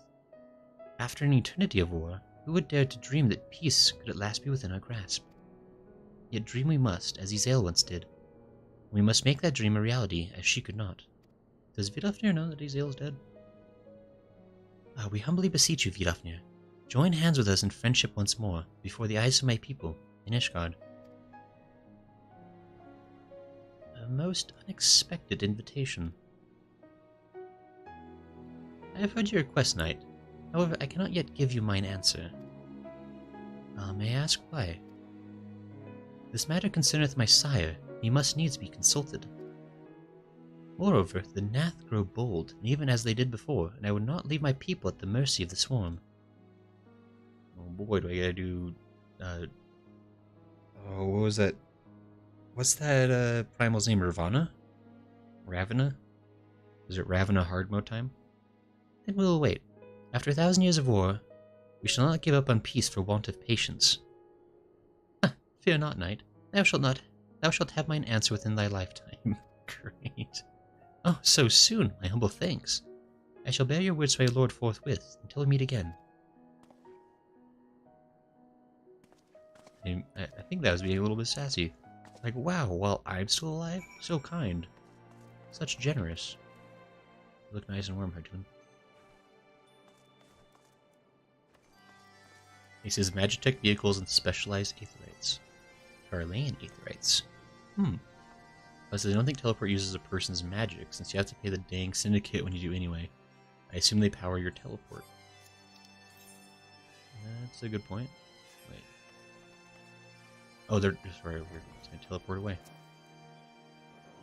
Speaker 1: After an eternity of war, who would dare to dream that peace could at last be within our grasp? Yet dream we must, as Ysael once did. We must make that dream a reality, as she could not. Does Vidofnir know that Ysael is dead? We humbly beseech you, Vidofnir. Join hands with us in friendship once more, before the eyes of my people, in Ishgard. A most unexpected invitation. I have heard your request, Knight. However, I cannot yet give you mine answer. May I ask why? This matter concerneth my sire, he must needs be consulted. Moreover, the Nath grow bold, even as they did before, and I would not leave my people at the mercy of the swarm. Oh boy, do I gotta do... oh, what was that? What's that primal's name? Ravana? Ravana? Is it Ravana hard mode time? Then we will wait. After 1,000 years of war, we shall not give up on peace for want of patience. Fear not, Knight. Thou shalt have mine answer within thy lifetime. Great. Oh, so soon, my humble thanks. I shall bear your words to my lord forthwith, until we meet again. I think that was being a little bit sassy. Like, wow, while I'm still alive? So kind. Such generous. You look nice and warm, Hartoon. He says Magitech vehicles and specialized aetherites. Garlean aetherites. Plus, I don't think teleport uses a person's magic, since you have to pay the dang syndicate when you do anyway. I assume they power your teleport. That's a good point. Wait. Oh, they're just right over here. It's going to teleport away.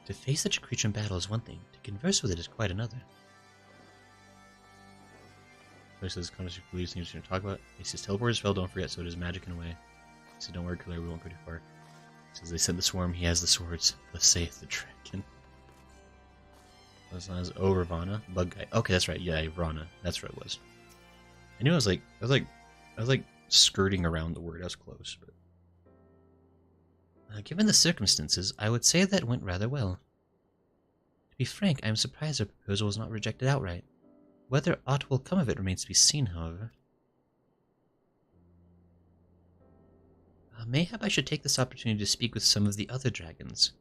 Speaker 1: To face such a creature in battle is one thing. To converse with it is quite another. Places context police things to talk about. He says teleport as well, don't forget, so it is magic in a way. He said don't worry, Claire, we won't go too far. He says they sent the swarm, he has the swords. Thus saith the dragon. As long as Ravana, bug guy. Okay, that's right, yeah, Ravana. That's what it was. I knew I was like skirting around the word, I was close, but given the circumstances, I would say that went rather well. To be frank, I am surprised our proposal was not rejected outright. Whether aught will come of it remains to be seen, however. Mayhap I should take this opportunity to speak with some of the other dragons.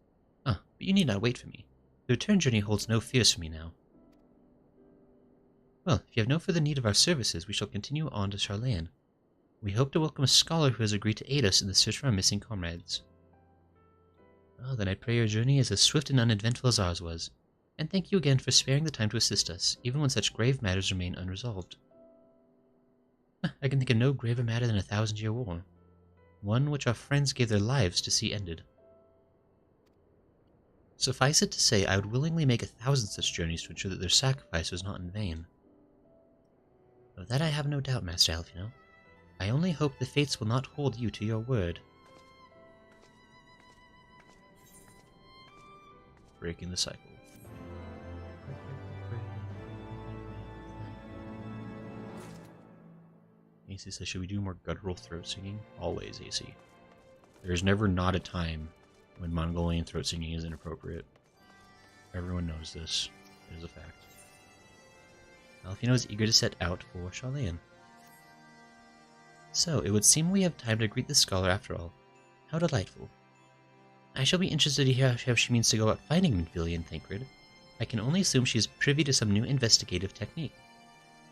Speaker 1: But you need not wait for me. The return journey holds no fears for me now. Well, if you have no further need of our services, we shall continue on to Charlayan. We hope to welcome a scholar who has agreed to aid us in the search for our missing comrades. Well, then I pray your journey is as swift and uneventful as ours was. And thank you again for sparing the time to assist us, even when such grave matters remain unresolved. I can think of no graver matter than a 1000-year war. One which our friends gave their lives to see ended. Suffice it to say, I would willingly make 1,000 such journeys to ensure that their sacrifice was not in vain. Of that I have no doubt, Master Alphinaud. I only hope the fates will not hold you to your word. Breaking the cycle. AC says, should we do more guttural throat singing? Always, AC. There's never not a time when Mongolian throat singing is inappropriate. Everyone knows this. It is a fact. Alphinaud is eager to set out for Charlayan. So, it would seem we have time to greet the scholar after all. How delightful. I shall be interested to hear how she means to go about finding Minfilia and Thancred. I can only assume she is privy to some new investigative technique.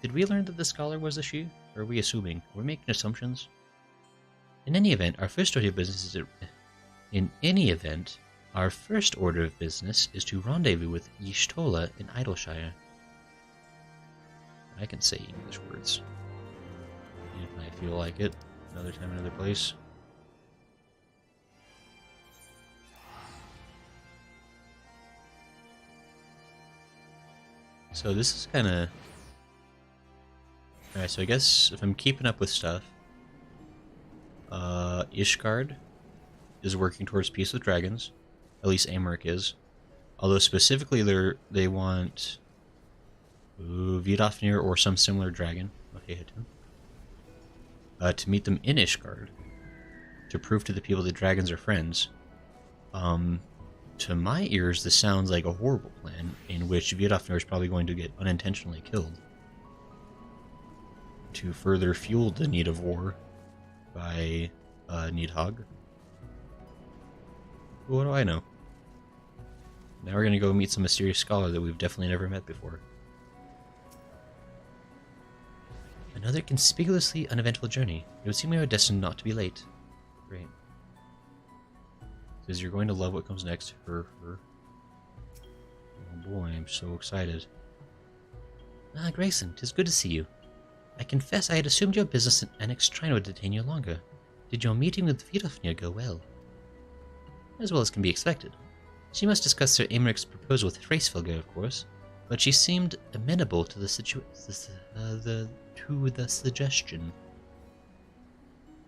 Speaker 1: Did we learn that the scholar was a she? Or are we assuming? Are we making assumptions? In any event, our first order of business is to rendezvous with Y'shtola in Idleshire. I can say English words. If I feel like it. Another time, another place. So this is kind of... Alright, so I guess if I'm keeping up with stuff, Ishgard is working towards peace with dragons. At least Amaric is. Although specifically they want Vidofnir or some similar dragon. Okay, hit him. To meet them in Ishgard. To prove to the people that dragons are friends. To my ears, this sounds like a horrible plan in which Vidofnir is probably going to get unintentionally killed. To further fuel the need of war by Nidhogg. What do I know? Now we're gonna go meet some mysterious scholar that we've definitely never met before. Another conspicuously uneventful journey. It would seem we are destined not to be late. Great. Says you're going to love what comes next. Her. Oh boy, I'm so excited. Ah, Grayson, 'tis good to see you. I confess I had assumed your business in Annex Trine would detain you longer. Did your meeting with Vidofnir go well? As well as can be expected. She must discuss Sir Amaric's proposal with Hraesvelgr, of course, but she seemed amenable to the suggestion.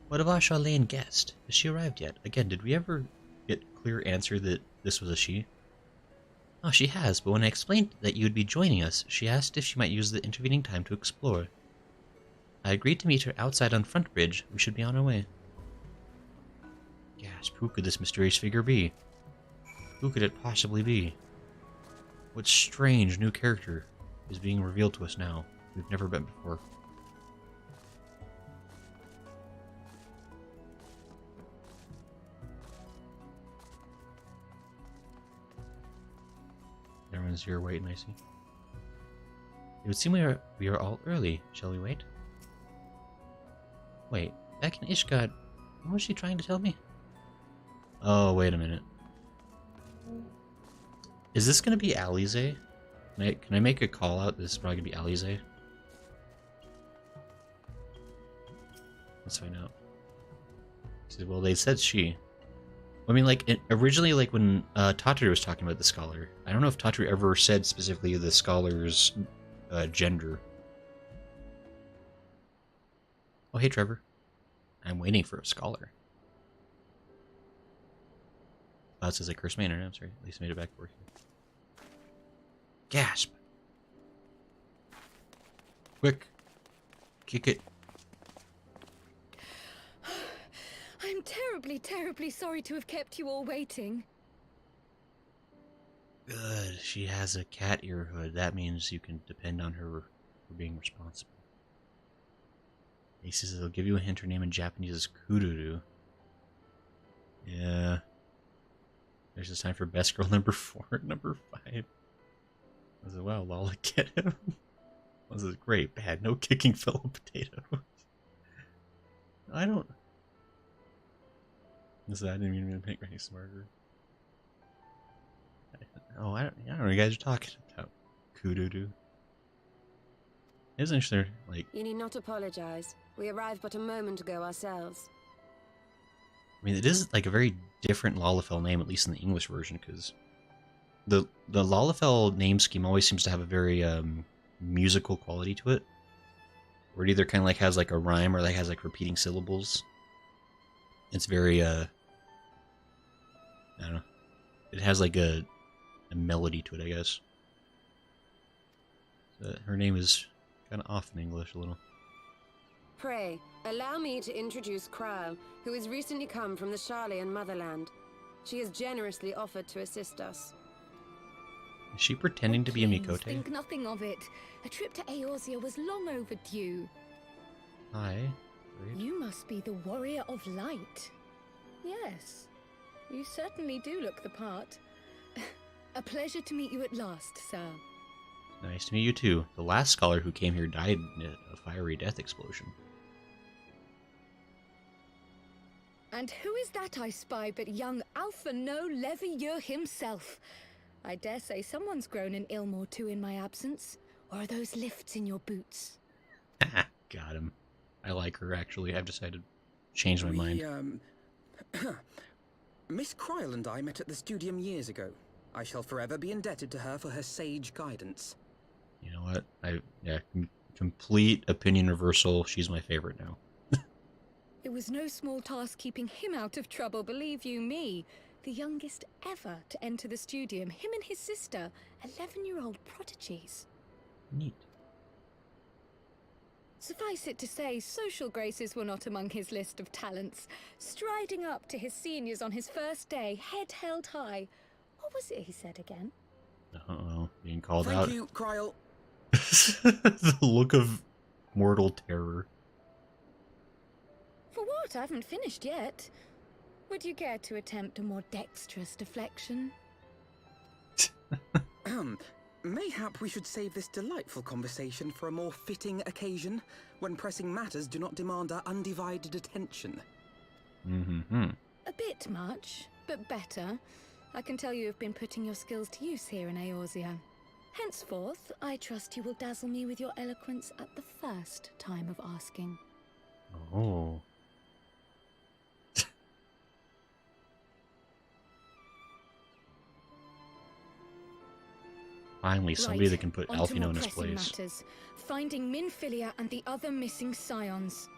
Speaker 1: What of our Charlayan guest? Has she arrived yet? Again, did we ever get clear answer that this was a she? Oh, she has, but when I explained that you would be joining us, she asked if she might use the intervening time to explore. I agreed to meet her outside on Front Bridge. We should be on our way. Gasp, who could this mysterious figure be? Who could it possibly be? What strange new character is being revealed to us now? We've never met before. Everyone's here waiting, I see. It would seem we are all early. Shall we wait? Wait, back in Ishgard, what was she trying to tell me? Oh, wait a minute. Is this going to be Alize? Can I make a call out? This is probably going to be Alize. Let's find out. Well, they said she. I mean, like, originally, like, when Tataru was talking about the scholar, I don't know if Tataru ever said specifically the scholar's gender.
Speaker 2: Oh, hey, Trevor. I'm waiting for a scholar. Oh, it says a cursed manor. I'm sorry. At least I made it back for you. Gasp. Quick. Kick it.
Speaker 7: I'm terribly, terribly sorry to have kept you all waiting.
Speaker 2: Good. She has a cat ear hood. That means you can depend on her for being responsible. He says it'll give you a hint. Her name in Japanese is Kururu. Yeah. There's this time for best girl number 4, number 5. I was like, wow, Lala, get him. This is great. Bad. No kicking fellow potatoes. I don't. This I didn't even make me any smarter. Oh, I don't know what you guys are talking about. Kududu. Isn't there, like...
Speaker 8: You need not apologize. We arrived but a moment ago ourselves.
Speaker 2: I mean, it is like a very different Lalafell name, at least in the English version, because the Lalafell name scheme always seems to have a very musical quality to it, where it either kind of like has like a rhyme or like has like repeating syllables. It's very I don't know. It has like a melody to it, I guess. Her name is kind of off in English a little.
Speaker 8: Pray, allow me to introduce Kryle, who has recently come from the Sharlayan motherland. She has generously offered to assist us.
Speaker 2: Is she pretending to be a
Speaker 7: Please,
Speaker 2: Mikote?
Speaker 7: think nothing of it. A trip to Eorzea was long overdue.
Speaker 2: Hi. Great.
Speaker 7: You must be the Warrior of Light. Yes, you certainly do look the part. A pleasure to meet you at last, sir.
Speaker 2: Nice to meet you too. The last scholar who came here died in a fiery death explosion.
Speaker 7: And who is that I spy but young Alphinaud Levieux himself? I dare say someone's grown an ilm or two in my absence. Or are those lifts in your boots?
Speaker 2: Got him. I like her, actually. I've decided to change my mind.
Speaker 4: Miss Kryle and I met at the studium years ago. I shall forever be indebted to her for her sage guidance.
Speaker 2: You know what? Complete opinion reversal. She's my favorite now.
Speaker 7: It was no small task keeping him out of trouble, believe you me. The youngest ever to enter the studium, him and his sister, 11-year-old prodigies.
Speaker 2: Neat.
Speaker 7: Suffice it to say, social graces were not among his list of talents. Striding up to his seniors on his first day, head held high. What was it he said again?
Speaker 2: Uh-oh, being called
Speaker 4: Thank
Speaker 2: out.
Speaker 4: Thank you, Kryle.
Speaker 2: The look of mortal terror.
Speaker 7: For what? I haven't finished yet. Would you care to attempt a more dexterous deflection?
Speaker 4: Mayhap we should save this delightful conversation for a more fitting occasion, when pressing matters do not demand our undivided attention.
Speaker 2: Mm-hmm.
Speaker 7: A bit much, but better. I can tell you have been putting your skills to use here in Eorzea. Henceforth, I trust you will dazzle me with your eloquence at the first time of asking.
Speaker 2: Oh. Finally, somebody that can put Alphinaud in his place.
Speaker 7: Matters. Finding Minfilia and the other missing scions.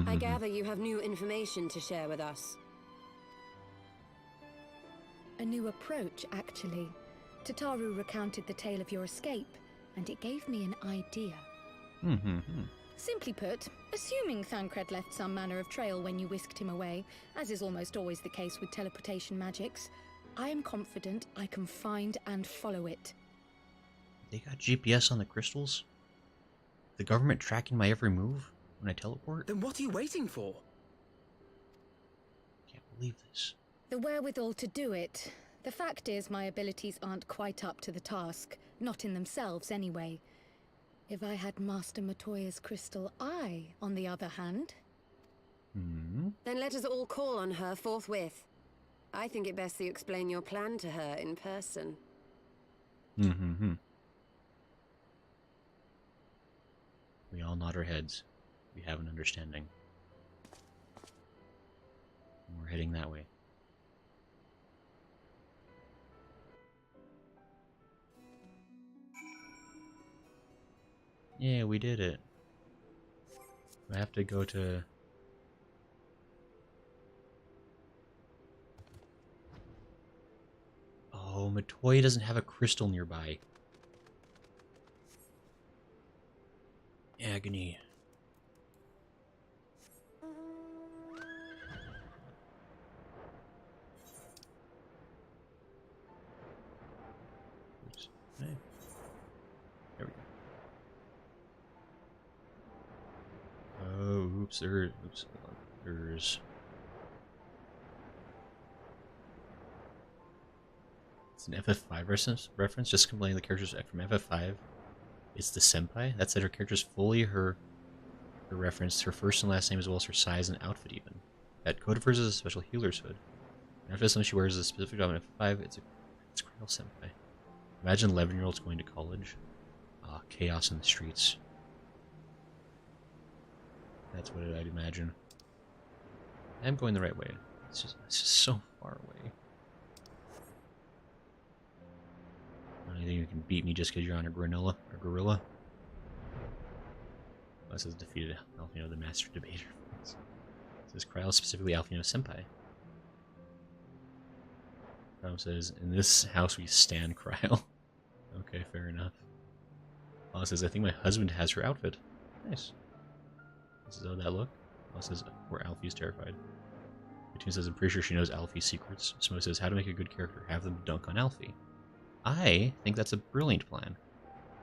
Speaker 8: I gather you have new information to share with us.
Speaker 7: A new approach, actually. Tataru recounted the tale of your escape, and it gave me an idea. Simply put, assuming Thancred left some manner of trail when you whisked him away, as is almost always the case with teleportation magics, I am confident I can find and follow it.
Speaker 2: They got GPS on the crystals? The government tracking my every move when I teleport?
Speaker 4: Then what are you waiting for?
Speaker 2: Can't believe this.
Speaker 7: The wherewithal to do it. The fact is, my abilities aren't quite up to the task. Not in themselves, anyway. If I had Master Matoya's crystal eye, on the other hand...
Speaker 8: Then let us all call on her forthwith. I think it best that you explain your plan to her in person.
Speaker 2: We all nod our heads. We have an understanding. And we're heading that way. Yeah, we did it.
Speaker 1: I have to go to... Oh, Matoya doesn't have a crystal nearby. Agony. Oops. Hey. There we go. Oh, oops, oops, there's... It's an FF5 reference, just complaining the characters from FF5. It's the senpai. That said, her character's fully her reference, her first and last name, as well as her size and outfit even. That code refers as a special healer's hood. And after something she wears is a specific job in F5, it's Cryo senpai. Imagine 11-year-olds going to college. Chaos in the streets. That's what I'd imagine. I'm going the right way. It's just so far away. I don't think you can beat me just because you're on a gorilla. This has defeated Alphinaud, the master debater. This says Cryo, specifically Alphinaud senpai. Cryo says, in this house we stand Cryo. Okay, fair enough. Oh, it says, I think my husband has her outfit. Nice. This is how that look. Oh, it says, where Alfie's terrified. Between says, I'm pretty sure she knows Alfie's secrets. Smo says, how to make a good character? Have them dunk on Alfie. I think that's a brilliant plan.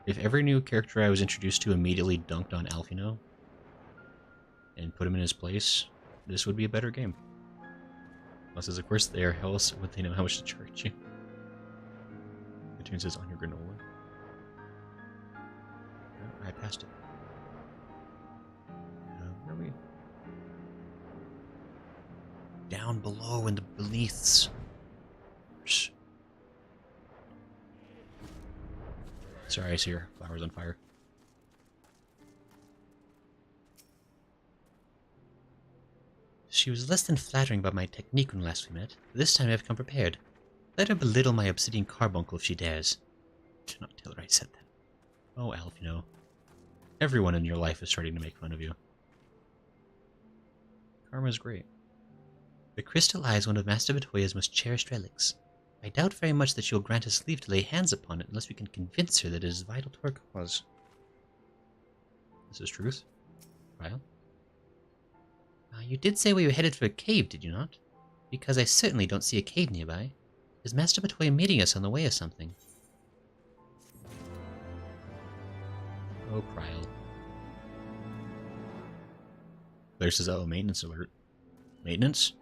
Speaker 1: If every new character I was introduced to immediately dunked on Alphinaud and put him in his place, this would be a better game. Plus, says, of course, they are else would they know how much to charge you. The tune says, on your granola. Oh, I passed it. Where are we? Down below in the beneaths. Sorry, I see your flowers on fire. She was less than flattering about my technique when last we met. This time I have come prepared. Let her belittle my obsidian carbuncle if she dares. Do not tell her I said that. Oh, Alphinaud. Everyone in your life is starting to make fun of you. Karma's great. The crystal eye is one of Master Matoya's most cherished relics. I doubt very much that she will grant us leave to lay hands upon it unless we can convince her that it is vital to our cause. This is truth? Cryo? You did say we were headed for a cave, did you not? Because I certainly don't see a cave nearby. Is Master Matoya meeting us on the way or something? Oh, Cryo. Claire says, oh, maintenance alert. Maintenance?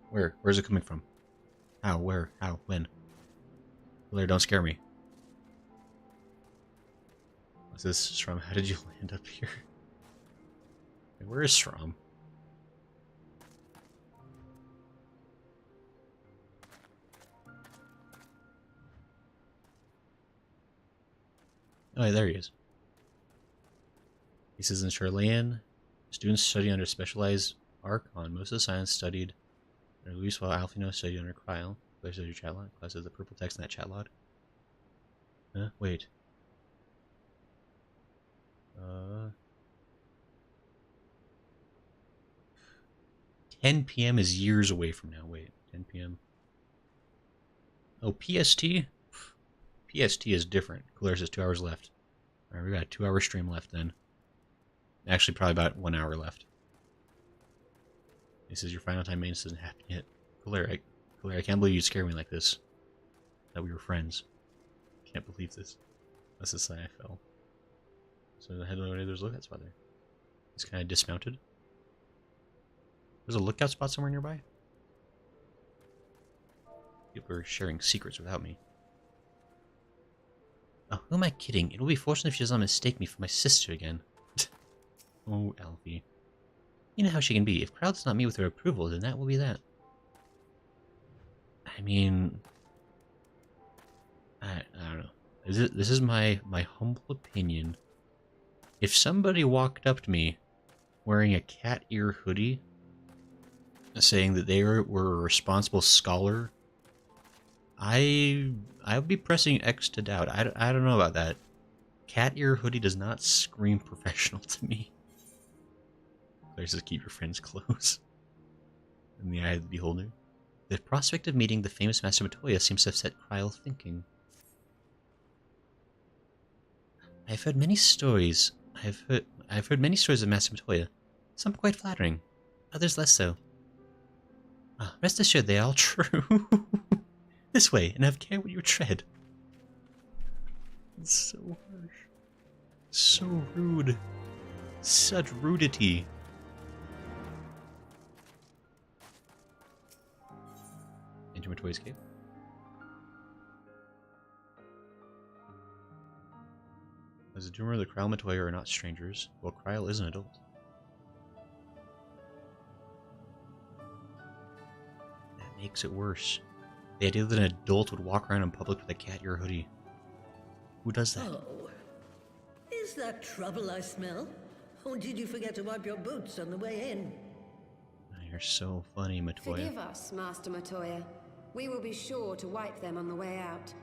Speaker 1: Where? Where's it coming from? How? Where? How? When? Claire, don't scare me. What's this, Strom? How did you land up here? Where is Strom? Oh, yeah, there he is. He says in Charlayan, students study under specialized Archon. Most of the science studied under Luis, while Alphinaud studied under Cryo. Claire says your chat log. Claire says the purple text in that chat log. Huh? Wait. 10 p.m. is years away from now. Wait, 10 p.m. Oh, PST? PST is different. Claire says 2 hours left. Alright, we got a 2-hour stream left then. Actually, probably about 1 hour left. He says your final time maintenance doesn't happen yet. Claire, I can't believe you'd scare me like this. That we were friends. Can't believe this. That's the sign I fell. So the head over there's a lookout spot there. He's kind of dismounted. There's a lookout spot somewhere nearby? People are sharing secrets without me. Oh, who am I kidding? It will be fortunate if she does not mistake me for my sister again. Oh, Alfie. You know how she can be. If Crowd does not meet with her approval, then that will be that. I mean... I don't know. This is my humble opinion. If somebody walked up to me wearing a cat ear hoodie, saying that they were a responsible scholar, I would be pressing X to doubt. I don't know about that. Cat ear hoodie does not scream professional to me. Let's just keep your friends close. In the eye of the beholder.
Speaker 2: The prospect of meeting the famous Master Matoya seems to have set Kryle thinking. I've heard many stories. I've heard many stories of Master Matoya. Some quite flattering, others less so. Rest assured they are all true. This way, and have care what you tread.
Speaker 1: It's so harsh. So rude. Such rudity.
Speaker 2: Enter Matoya's cave.
Speaker 1: As a tumor, the Kryle and Matoya are not strangers, while Kryle is an adult.
Speaker 2: That makes it worse. The idea that an adult would walk around in public with a cat ear hoodie. Who does that?
Speaker 9: Oh, is that trouble I smell? Or did you forget to wipe your boots on the way in?
Speaker 1: You're so funny, Matoya.
Speaker 8: Forgive us, Master Matoya. We will be sure to wipe them on the way out.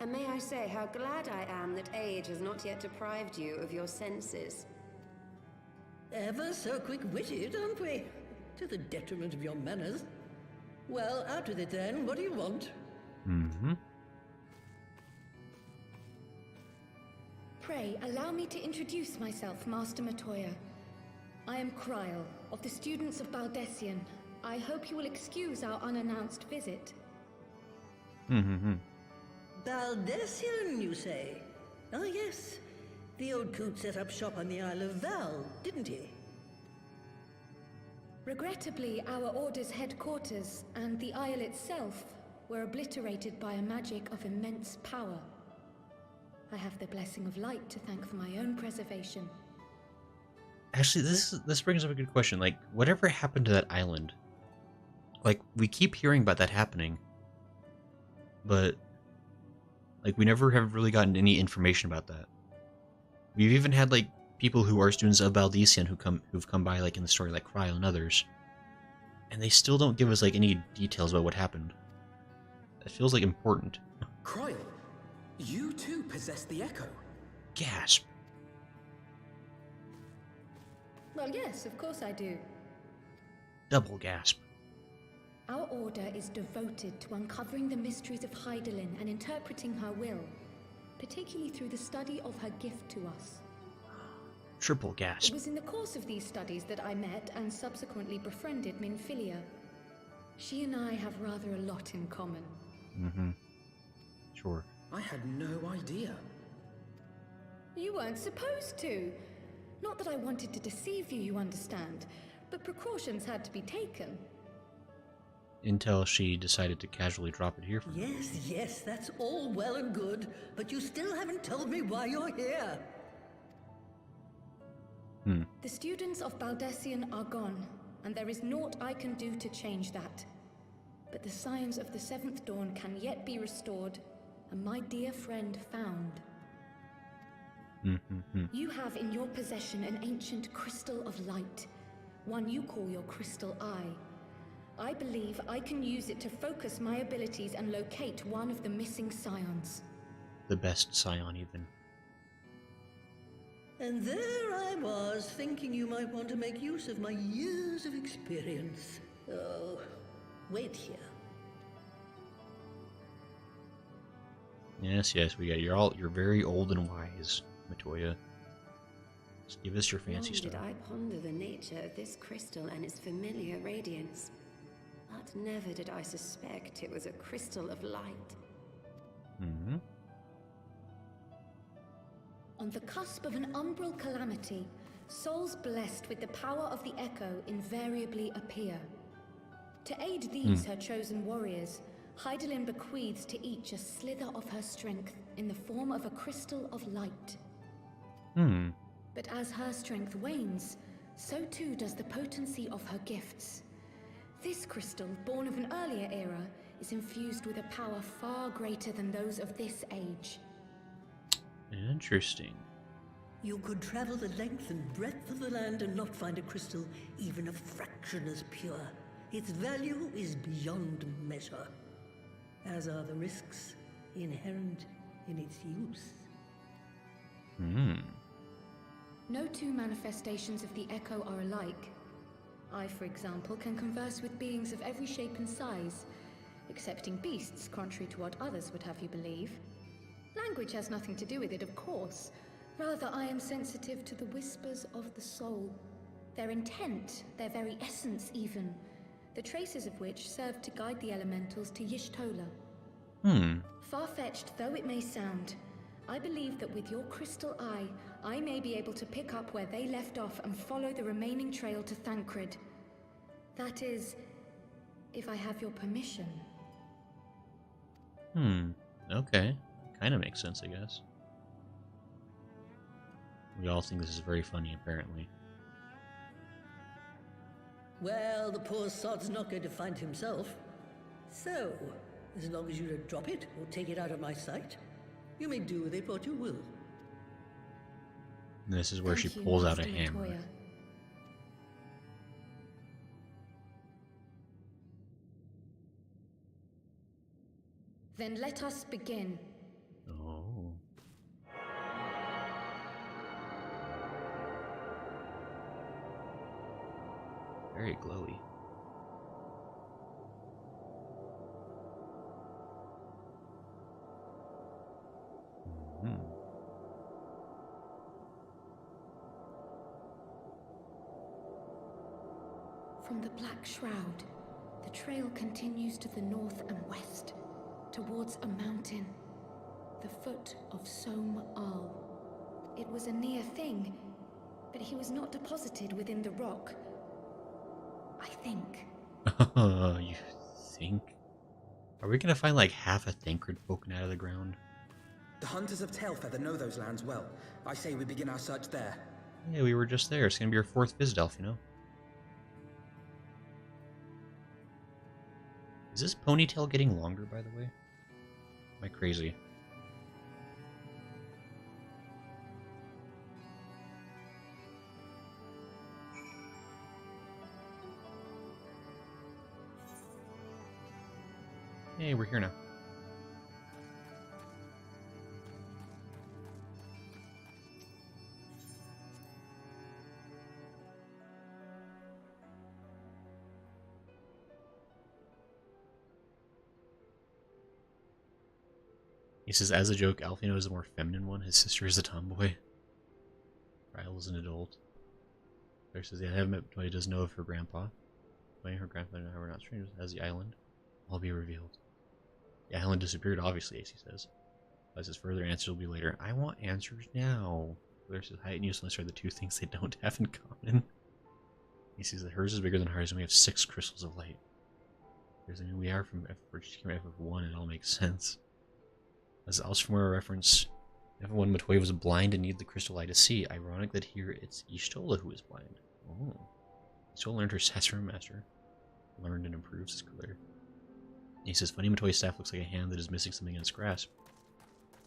Speaker 8: And may I say how glad I am that age has not yet deprived you of your senses.
Speaker 9: Ever so quick-witted, aren't we? To the detriment of your manners. Well, out with it then. What do you want?
Speaker 1: Mm-hmm.
Speaker 7: Pray, allow me to introduce myself, Master Matoya. I am Kryle, of the students of Baldessian. I hope you will excuse our unannounced visit.
Speaker 1: Mm-hmm.
Speaker 9: Baldessian, you say? Ah, yes. The old coot set up shop on the Isle of Val, didn't he?
Speaker 7: Regrettably, our order's headquarters and the isle itself were obliterated by a magic of immense power. I have the blessing of light to thank for my own preservation.
Speaker 1: Actually, this brings up a good question. Like, whatever happened to that island? Like, we keep hearing about that happening, but like, we never have really gotten any information about that. We've even had like people who are students of Baldessian who've come by, like in the story, like Kryle and others, and they still don't give us like any details about what happened. That feels like important.
Speaker 4: Kryle, you too possess the Echo.
Speaker 1: Gasp.
Speaker 7: Well, yes, of course I do.
Speaker 1: Double gasp.
Speaker 7: Our order is devoted to uncovering the mysteries of Hydaelyn and interpreting her will, particularly through the study of her gift to us.
Speaker 1: Triple
Speaker 7: It
Speaker 1: gasp.
Speaker 7: was in the course of these studies that I met and subsequently befriended Minfilia. She and I have rather a lot in common.
Speaker 1: Mm-hmm. Sure.
Speaker 4: I had no idea.
Speaker 7: You weren't supposed to. Not that I wanted to deceive you, you understand, but precautions had to be taken.
Speaker 1: Until she decided to casually drop it here for me.
Speaker 9: Yes, that's all well and good, but you still haven't told me why you're here.
Speaker 7: The students of Baldessian are gone, and there is naught I can do to change that. But the science of the Seventh Dawn can yet be restored, and my dear friend found. You have in your possession an ancient crystal of light, one you call your crystal eye. I believe I can use it to focus my abilities and locate one of the missing scions.
Speaker 1: The best scion, even.
Speaker 9: And there I was, thinking you might want to make use of my years of experience. Oh, wait here.
Speaker 1: Yes, we got you're very old and wise, Matoya. Just give us your fancy
Speaker 8: Long
Speaker 1: stuff.
Speaker 8: did I ponder the nature of this crystal and its familiar radiance, but never did I suspect it was a crystal of light.
Speaker 1: Mm-hmm.
Speaker 7: On the cusp of an umbral calamity, souls blessed with the power of the Echo invariably appear. To aid these, her chosen warriors, Hydaelyn bequeaths to each a slither of her strength in the form of a crystal of light. But as her strength wanes, so too does the potency of her gifts. This crystal, born of an earlier era, is infused with a power far greater than those of this age.
Speaker 1: Interesting.
Speaker 9: You could travel the length and breadth of the land and not find a crystal even a fraction as pure. Its value is beyond measure, as are the risks inherent in its use.
Speaker 7: No two manifestations of the Echo are alike, I, for example, can converse with beings of every shape and size, excepting beasts, contrary to what others would have you believe. Language has nothing to do with it, of course. Rather, I am sensitive to the whispers of the soul. Their intent, their very essence even, the traces of which serve to guide the elementals to Y'shtola. Far-fetched though it may sound, I believe that with your crystal eye, I may be able to pick up where they left off and follow the remaining trail to Thancred. That is, if I have your permission.
Speaker 1: Okay. Kind of makes sense, I guess. We all think this is very funny, apparently.
Speaker 9: Well, the poor sod's not going to find himself. So, as long as you don't drop it or take it out of my sight, you may do with it what you will.
Speaker 1: And this is where
Speaker 7: Thank
Speaker 1: she
Speaker 7: you,
Speaker 1: pulls out a
Speaker 7: Master
Speaker 1: hammer.
Speaker 7: Montoya. Then let us begin.
Speaker 1: Oh. Very glowy.
Speaker 7: From the Black Shroud, the trail continues to the north and west, towards a mountain, the foot of Som Al. It was a near thing, but he was not deposited within the rock. I think.
Speaker 1: You think? Are we gonna find like half a Thancred poking out of the ground?
Speaker 4: The hunters of Tailfeather know those lands well. I say we begin our search there.
Speaker 1: Yeah, we were just there. It's gonna be our 4th visit, Alphinaud. Is this ponytail getting longer, by the way? Am I crazy? Hey, we're here now. He says, as a joke, Alphinaud is the more feminine one. His sister is a tomboy. Ryle is an adult. Claire says, yeah, I haven't met, but he does know of her grandpa. Playing her grandfather and I were not strangers. As the island, all be revealed. The island disappeared, obviously, AC says. As his further answers will be later. I want answers now. Claire says, height and usefulness are the two things they don't have in common. He sees that hers is bigger than ours, and we have 6 crystals of light. Because, I mean, we are from FF1, it all makes sense. As also from our reference, everyone Matoya was blind and needed the crystal eye to see. Ironic that here it's Y'shtola who is blind. Oh. Y'shtola learned her Sassurum Master. Learned and improved, says Claire. He says, funny Matoya's staff looks like a hand that is missing something in its grasp.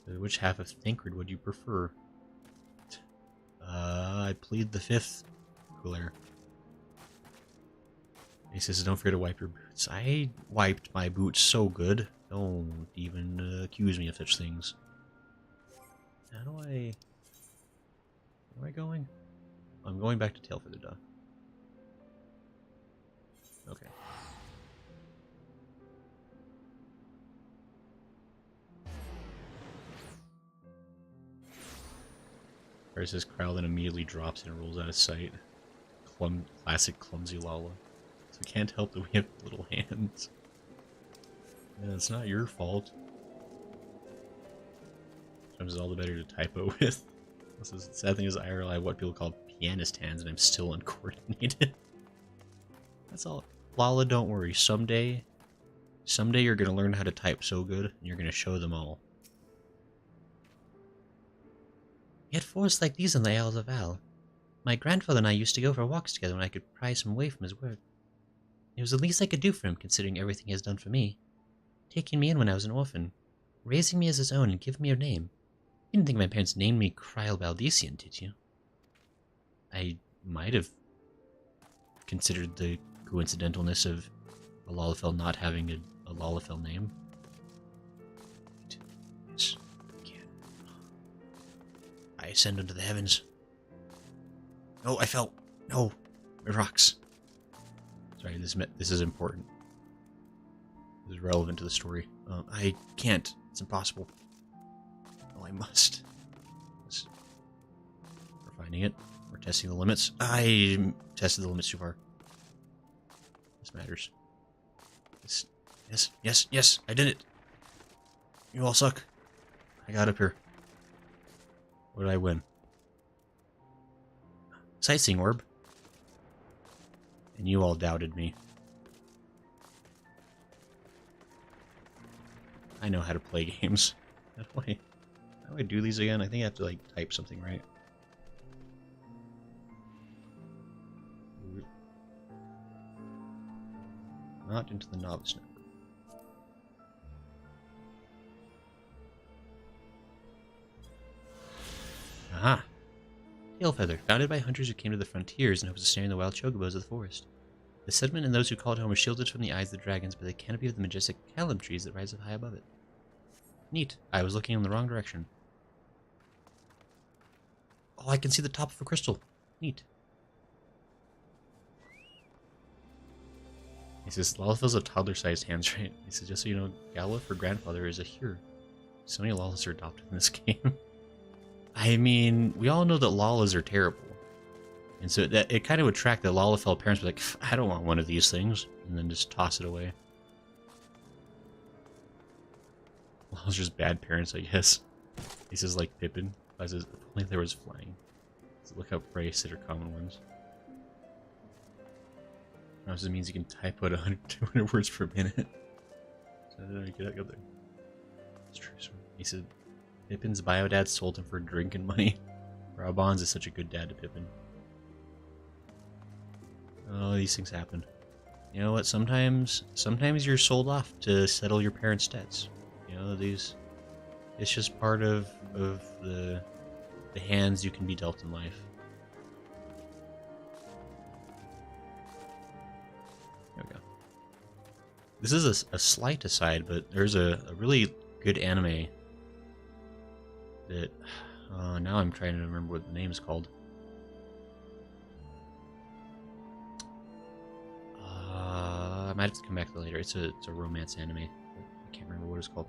Speaker 1: Which half of Thancred would you prefer? I plead the 5th, Claire. He says, don't forget to wipe your boots. I wiped my boots so good. Don't even accuse me of such things. How do I... Where am I going? I'm going back to Tailfeather, duh. Okay. There's this crowd that immediately drops and rolls out of sight. Classic clumsy Lala. So we can't help that we have little hands. Yeah, it's not your fault. Sometimes it's all the better to typo with. This is the sad thing is I rely on what people call pianist hands and I'm still uncoordinated. That's all. Lala, don't worry. Someday you're gonna learn how to type so good and you're gonna show them all. We had forests like these in the Isles of Al. My grandfather and I used to go for walks together when I could pry him away from his work. It was the least I could do for him, considering everything he has done for me. Taking me in when I was an orphan, raising me as his own and giving me a name. You didn't think my parents named me Kryl Baldician, did you? I might have considered the coincidentalness of a Lalafell not having a Lalafell name. I ascend into the heavens. No, I fell. No. My rocks. Sorry, this is important. This is relevant to the story. I can't. It's impossible. Oh, I must. We're finding it. We're testing the limits. I tested the limits too far. This matters. Yes, I did it. You all suck. I got up here. What did I win? Sightseeing orb. And you all doubted me. I know how to play games. How do I do these again? I think I have to, like, type something right. Not into the novice now. Aha! Tailfeather, founded by hunters who came to the frontiers in hopes of snaring the wild chocobos of the forest. The settlement and those who called home were shielded from the eyes of the dragons by the canopy of the majestic callum trees that rise up high above it. Neat. I was looking in the wrong direction. Oh, I can see the top of a crystal. Neat. He says, Lalithil's a toddler-sized hands, right? He says, just so you know, Galuf, her grandfather, is a Hyr. So many Laliths are adopted in this game. I mean, we all know that Lalas are terrible. And so it kind of would track that Lalithil parents were like, I don't want one of these things. And then just toss it away. Lala's just bad parents, I guess. He says, like Pippin. I says, if only there was flying. So look how braced are common ones. Now this means you can type out 100, 200 words per minute. So I don't know, you get up there. It's true. He said, Pippin's bio-dad sold him for drink and money. Raubans is such a good dad to Pippin. Oh, these things happen. You know what? Sometimes you're sold off to settle your parents' debts. You know, it's just part of the hands you can be dealt in life. There we go. This is a slight aside, but there's a really good anime that now I'm trying to remember what the name is called. I might have to come back to that later. It's a romance anime. I can't remember what it's called.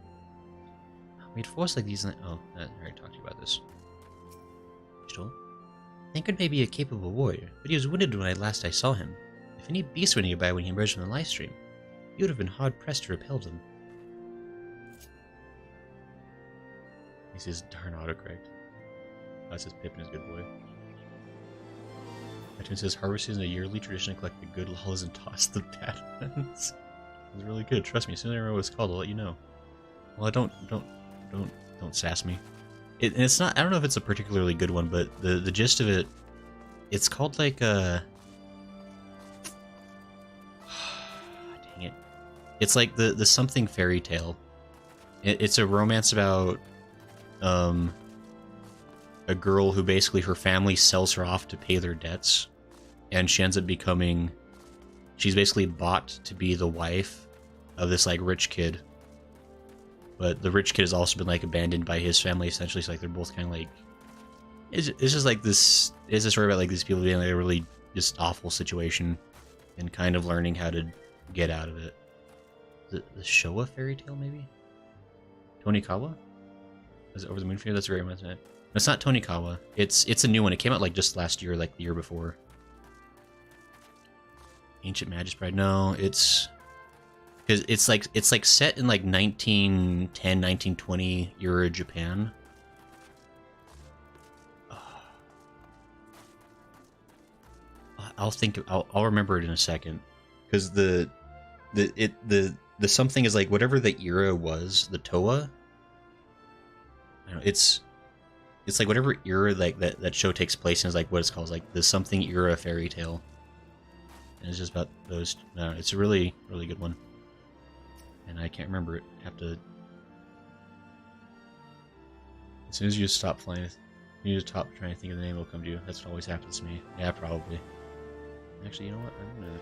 Speaker 1: We'd force like these. Oh, I already talked to you about this. Sure. Thancred may be a capable warrior, but he was wounded when last I saw him. If any beasts were nearby when he emerged from the live stream, he would have been hard pressed to repel them. He says, darn autocorrect. That says Pippin is a good boy. iTunes says, harvesting is a yearly tradition to collect the good lulls and toss the bad ones. It's really good. Trust me, as soon as I remember what it's called, I'll let you know. Well, don't sass me. It's not. I don't know if it's a particularly good one, but the gist of it, it's called like a. Dang it! It's like the something fairy tale. It's a romance about a girl who basically her family sells her off to pay their debts, and she ends up becoming. She's basically bought to be the wife of this like rich kid. But the rich kid has also been like abandoned by his family essentially, so like they're both kind of like it's just like this. It's a story about like these people being in like a really just awful situation and kind of learning how to get out of it. The Showa fairy tale maybe? Tonikawa? Is it Over the Moon for You? That's very much it. It's not Tonikawa. It's a new one. It came out like just last year, like the year before. Ancient Magus Bride. No, it's because it's like set in like 1910, 1920 era Japan. I'll remember it in a second, because the something is like whatever the era was, the Toa. I don't know, it's like whatever era like that show takes place in is like what it's called, like the something era fairy tale. And it's just about those. No, it's a really good one. And I can't remember it. Have to. As soon as you stop flying, you stop trying to think of the name, it'll come to you. That's what always happens to me. Yeah, probably. Actually, you know what? I'm gonna.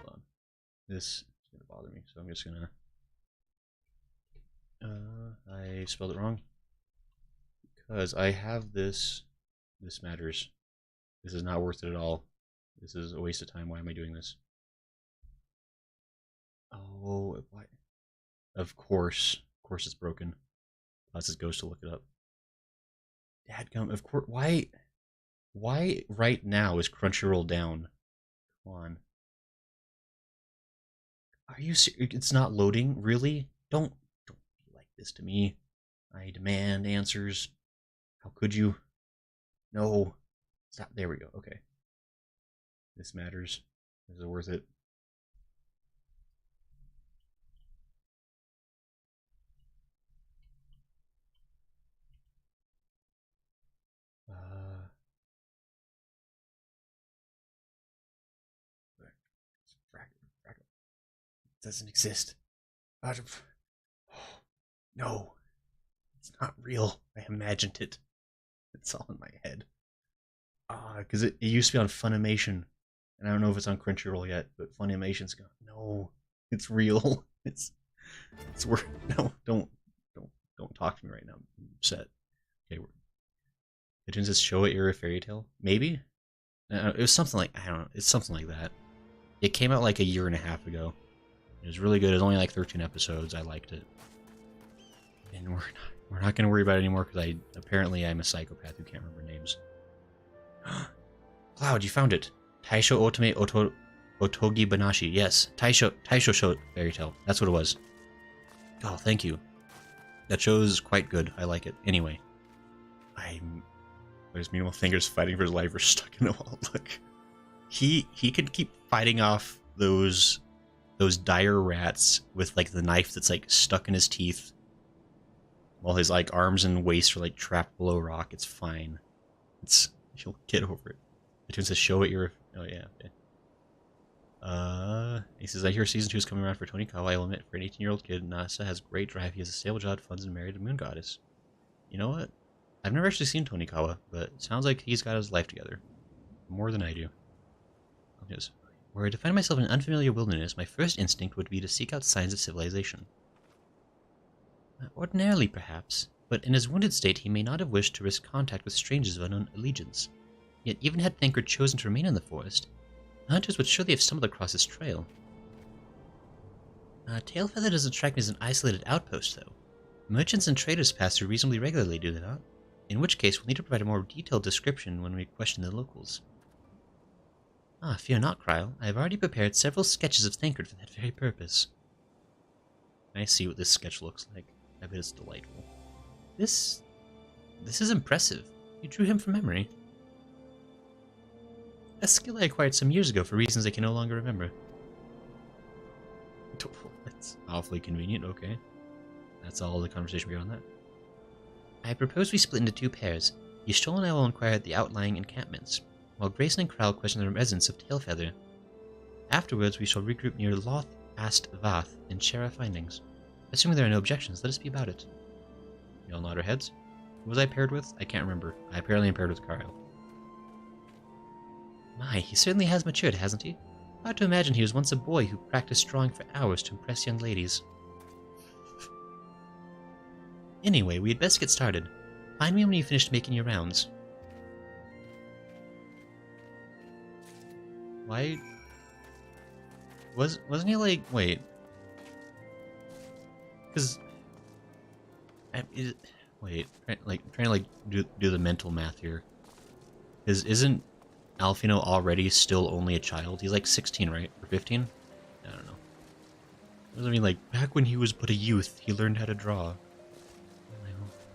Speaker 1: Hold on. This is gonna bother me, so I'm just gonna. I spelled it wrong. Because I have this. This matters. This is not worth it at all. This is a waste of time. Why am I doing this? Oh, why? Of course. Of course it's broken. Plus it goes to look it up. Dadgum, of course. Why right now is Crunchyroll down? Come on. Are you serious? It's not loading? Really? Don't be like this to me. I demand answers. How could you? No. Stop. There we go. Okay. This matters. Is it worth it? It doesn't exist. No. It's not real. I imagined it. It's all in my head. Because it used to be on Funimation. And I don't know if it's on Crunchyroll yet, but Funimation's gone. No, it's real. It's worth. No, don't talk to me right now. I'm upset. Okay, it says Showa era fairy tale. Maybe. It was something like, I don't know. It's something like that. It came out like a year and a half ago. It was really good. It was only like 13 episodes. I liked it. And we're not going to worry about it anymore because apparently I'm a psychopath who can't remember names. Cloud, you found it. Taisho Otome Otogi Banashi. Yes, Taisho Show fairy tale. That's what it was. Oh, thank you. That show is quite good. I like it. Anyway, there's Minimal Fingers fighting for his life or stuck in a wall. Look, he could keep fighting off those dire rats with like the knife that's like stuck in his teeth, while his like arms and waist are like trapped below rock. It's fine. He'll get over it. It turns to show it your. Oh yeah. Okay. He says, I hear season 2 is coming around for Tony Kawa. I will admit, for an 18-year-old kid, Nasa has great drive. He has a stable job, funds, and married a moon goddess. You know what? I've never actually seen Tony Kawa, but it sounds like he's got his life together. More than I do. Yes. Were I to find myself in an unfamiliar wilderness, my first instinct would be to seek out signs of civilization. Ordinarily, perhaps, but in his wounded state he may not have wished to risk contact with strangers of unknown allegiance. Yet even had Thancred chosen to remain in the forest, the hunters would surely have stumbled across his trail. Tailfeather doesn't strike me as an isolated outpost, though. Merchants and traders pass through reasonably regularly, do they not? In which case, we'll need to provide a more detailed description when we question the locals. Fear not, Kryl. I have already prepared several sketches of Thancred for that very purpose. I see what this sketch looks like. I bet it's delightful. This is impressive. You drew him from memory. A skill I acquired some years ago for reasons I can no longer remember. That's awfully convenient, okay. That's all the conversation we had on that. I propose we split into 2 pairs. Yishtol and I will inquire at the outlying encampments, while Grayson and Krell question the residents of Tailfeather. Afterwards, we shall regroup near Loth Ast Vath and share our findings. Assuming there are no objections, let us be about it. We all nod our heads. Who was I paired with? I can't remember. I apparently am paired with Kyle. My, he certainly has matured, hasn't he? Hard to imagine he was once a boy who practiced drawing for hours to impress young ladies. Anyway, we had best get started. Find me when you finished making your rounds. Why? Wasn't he like... Wait. Because... Wait. Trying to do the mental math here. Isn't Alphinaud already still only a child? He's like 16, right? Or 15? I don't know. Doesn't mean like, back when he was but a youth, he learned how to draw. What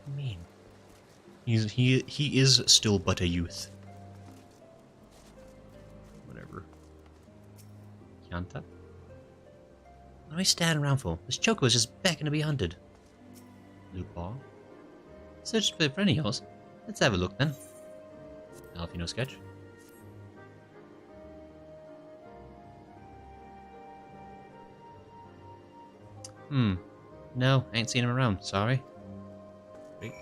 Speaker 1: do you mean? He is still but a youth. Whatever. Kyanta? What are we standing around for? This choco is just begging to be hunted. Lupin? Search for a friend of yours. Let's have a look then. Alphinaud sketch. No, I ain't seen him around, sorry. Wait.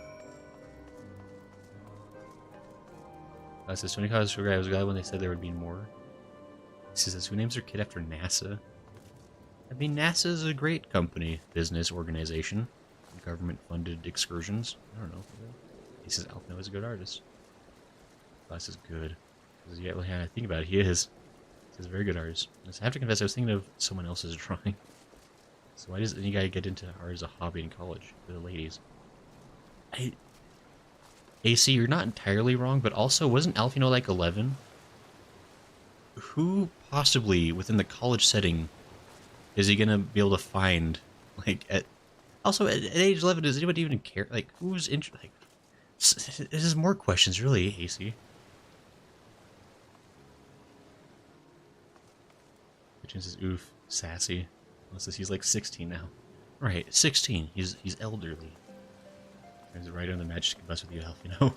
Speaker 1: It says 20 causes for I was glad when they said there would be more. He says, who names their kid after NASA? I mean, NASA is a great company, business, organization, government-funded excursions. I don't know. He says Alphinaud is a good artist. Class is good. Because yeah, I think about it, he is. He's a very good artist. I have to confess, I was thinking of someone else's drawing. So why does any guy get into art as a hobby in college for the ladies? AC, you're not entirely wrong, but also, wasn't Alphinaud like 11? Who possibly, within the college setting, is he gonna be able to find, like, also, at age 11, does anybody even care? Like, who's interested? Like, this is more questions, really, AC. Kitchen says, oof, sassy. Unless he's like 16 now. Right, 16. He's elderly. He's right on the magic bus with you, Alphinaud.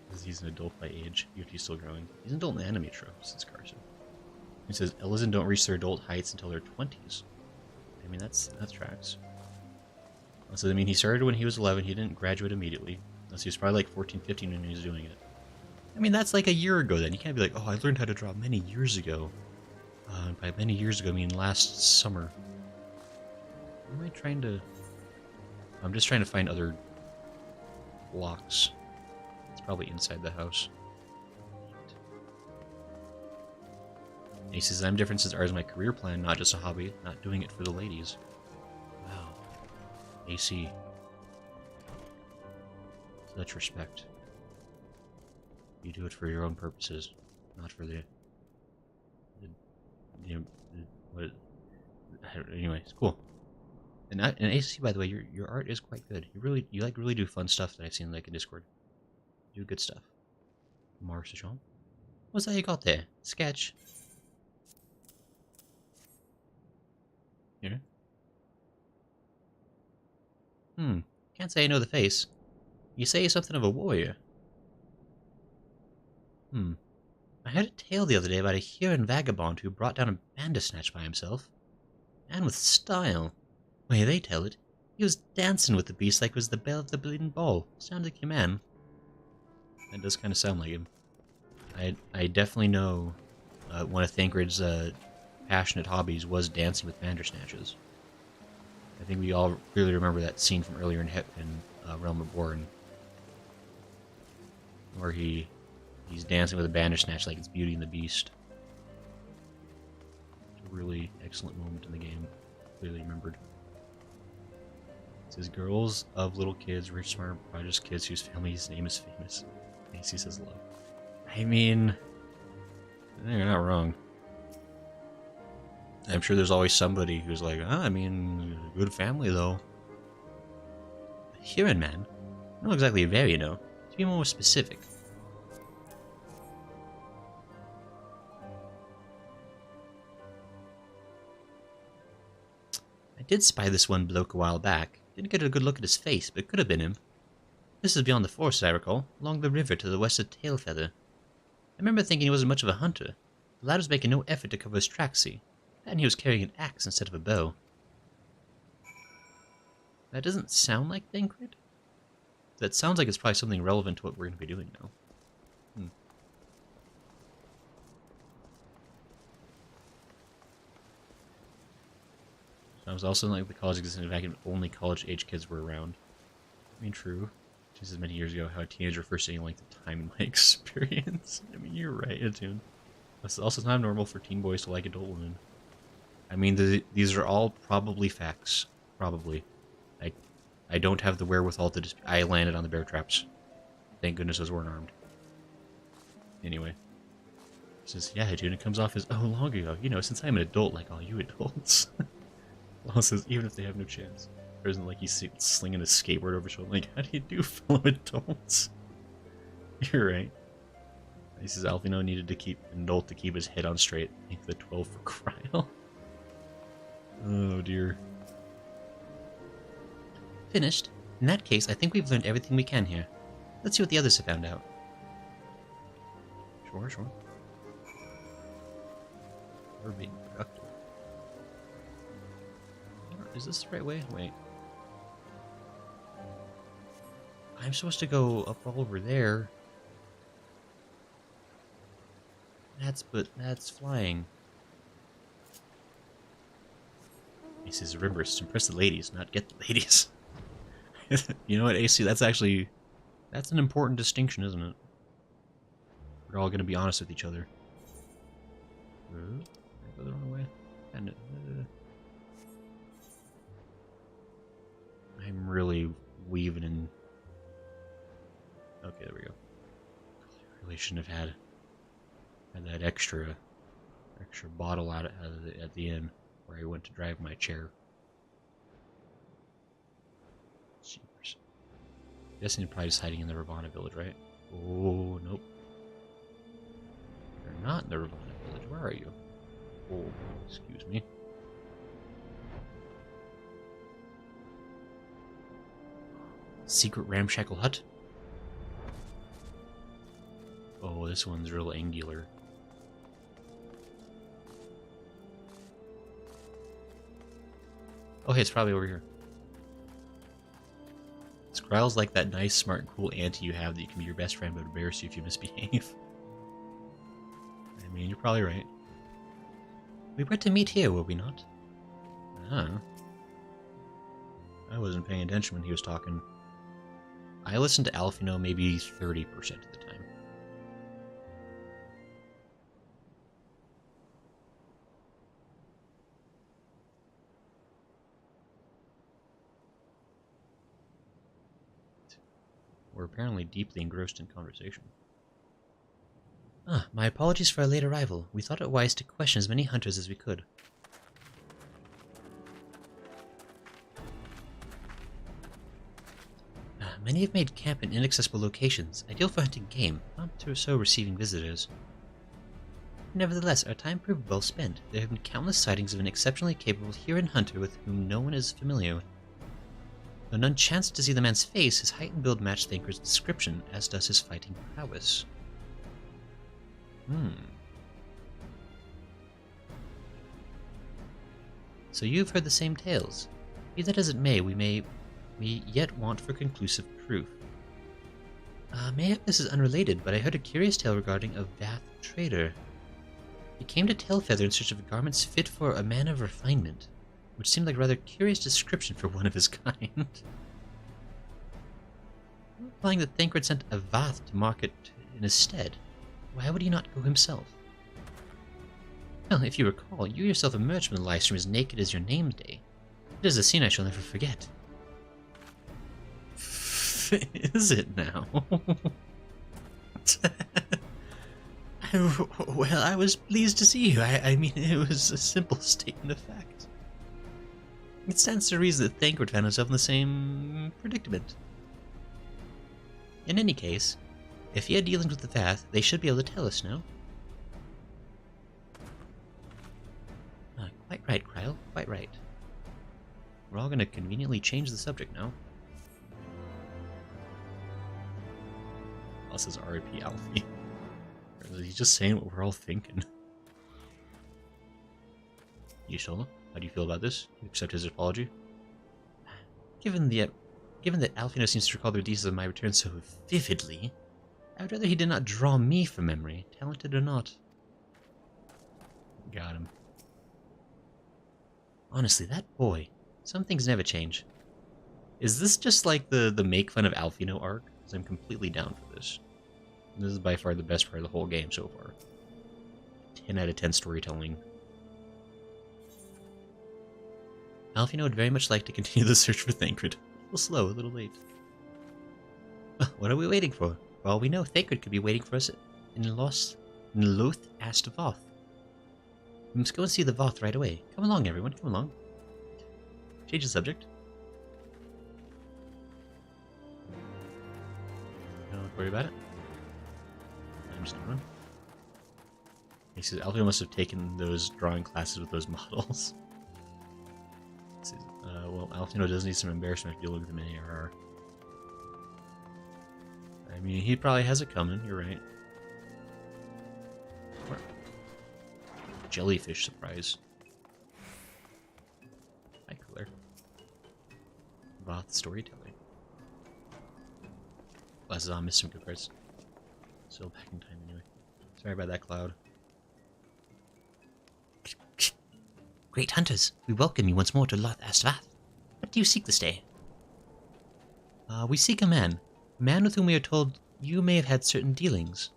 Speaker 1: Because he's an adult by age, even if he's still growing. He's an adult in anime tropes, says Carson. He says, Elysian don't reach their adult heights until their 20s. I mean, that tracks. So, I mean, he started when he was 11. He didn't graduate immediately. Unless he was probably like 14, 15 when he was doing it. I mean, that's like a year ago then. You can't be like, oh, I learned how to draw many years ago. By many years ago, I mean last summer. Am I trying to... I'm just trying to find other blocks. It's probably inside the house. He says, I'm different since art is my career plan, not just a hobby, not doing it for the ladies. Wow. AC. Such respect. You do it for your own purposes, not for the what? Anyway, it's cool. And AC, by the way, your art is quite good. You really do fun stuff that I've seen like in Discord. You do good stuff. Marcejon, what's that you got there? Sketch. Here. Can't say I know the face. You say something of a warrior. I heard a tale the other day about a Huron vagabond who brought down a bandersnatch by himself. Man with style. Way they tell it, he was dancing with the beast like it was the bell of the bleeding ball. Sounded like your man. That does kind of sound like him. I definitely know one of Thancred's passionate hobbies was dancing with bandersnatches. I think we all clearly remember that scene from earlier in Realm Reborn, where he's dancing with a bandersnatch like it's Beauty and the Beast. It's a really excellent moment in the game. Clearly remembered. It says, girls of little kids, rich, smart, prodigious kids whose family's name is famous. AC says love. I mean, you're not wrong. I'm sure there's always somebody who's like, I mean, good family though. A Huron man? Not exactly a very, To be more specific. I did spy this one bloke a while back. Didn't get a good look at his face, but could have been him. This is beyond the forest, I recall, along the river to the west of Tailfeather. I remember thinking he wasn't much of a hunter. The lad was making no effort to cover his tracks, see, and he was carrying an axe instead of a bow. That doesn't sound like Thancred? That sounds like it's probably something relevant to what we're going to be doing now. I was also like the college existed back when only college-age kids were around. I mean, true. Just as many years ago, how a teenager first seeing like the time in my experience. I mean, you're right, Attune. It's also not normal for teen boys to like adult women. I mean, these are all probably facts. Probably. I don't have the wherewithal to I landed on the bear traps. Thank goodness those weren't armed. Anyway. It says, yeah, Attune, it comes off as, oh, long ago. Since I'm an adult like all you adults. Well, says, even if they have no chance. There isn't like he's slinging a skateboard over his shoulder. Like, how do you do fellow adults? You're right. He says Alphinaud needed to keep an adult to keep his head on straight. I think the 12 for Cryle. Oh dear. Finished? In that case, I think we've learned everything we can here. Let's see what the others have found out. Sure. We're being productive. Is this the right way? Wait. I'm supposed to go up all over there. That's flying. He says, remember, it's to impress the ladies, not get the ladies. You know what, AC? That's an important distinction, isn't it? We're all going to be honest with each other. Did I go the wrong way? And I'm really weaving in. Okay, there we go. I really shouldn't have had that extra bottle out at the inn where I went to drive my chair. Jeepers. Guessing they're probably just hiding in the Ravana village, right? Oh, nope. They're not in the Ravana village. Where are you? Oh, excuse me. Secret ramshackle hut? Oh, this one's real angular. Oh, hey, it's probably over here. Skryle's like that nice, smart, cool auntie you have that you can be your best friend but embarrass you if you misbehave. I mean, you're probably right. We were to meet here, were we not? Ah. I wasn't paying attention when he was talking. I listened to Alphinaud maybe 30% of the time. We're apparently deeply engrossed in conversation.
Speaker 2: Ah, my apologies for our late arrival. We thought it wise to question as many hunters as we could. Many have made camp in inaccessible locations, ideal for hunting game, not so receiving visitors. Nevertheless, our time proved well spent. There have been countless sightings of an exceptionally capable Huron hunter with whom no one is familiar. Though none chanced to see the man's face, his height and build matched Thancred's description, as does his fighting prowess. So you've heard the same tales. Be that as it may, we yet want for conclusive proof. Mayhap this is unrelated, but I heard a curious tale regarding a Vath trader. He came to Tailfeather in search of garments fit for a man of refinement, which seemed like a rather curious description for one of his kind. Implying that Thancred sent a Vath to market in his stead. Why would he not go himself? Well, if you recall, you yourself emerged from the livestream as naked as your name day. It is a scene I shall never forget.
Speaker 1: Is it now? Well, I was pleased to see you. I mean, it was a simple statement of fact. It stands to reason that Thancred found himself in the same predicament. In any case, if he had dealings with the Vath, they should be able to tell us now. Quite right, Kryle. Quite right. We're all going to conveniently change the subject now. This is R.I.P. Alfie. He's just saying what we're all thinking. Yishola, how do you feel about this? Do you accept his apology? Given that Alphinaud seems to recall the details of my return so vividly, I would rather he did not draw me from memory, talented or not. Got him. Honestly, that boy. Some things never change. Is this just like the make fun of Alphinaud arc? Because I'm completely down for this. This is by far the best part of the whole game so far. 10 out of 10 storytelling.
Speaker 2: Alphinaud would very much like to continue the search for Thancred. A little slow, a little late. What are we waiting for? For all we know, Thancred could be waiting for us in Loth Ast Voth. We must go and see the Voth right away. Come along, everyone, come along. Change the subject.
Speaker 1: Don't worry about it. I'm just gonna run. He says Alphinaud must have taken those drawing classes with those models. Well, Alphinaud does need some embarrassment if you look at them in ARR. I mean, he probably has it coming, you're right. Where? Jellyfish surprise. Hi, Cooler. Voth storytelling. Glasses on, missed some good parts. Still back in time anyway. Sorry about that, Cloud.
Speaker 2: Great hunters, we welcome you once more to Loth Ast Vath. What do you seek this day? We seek a man with whom we are told you may have had certain dealings.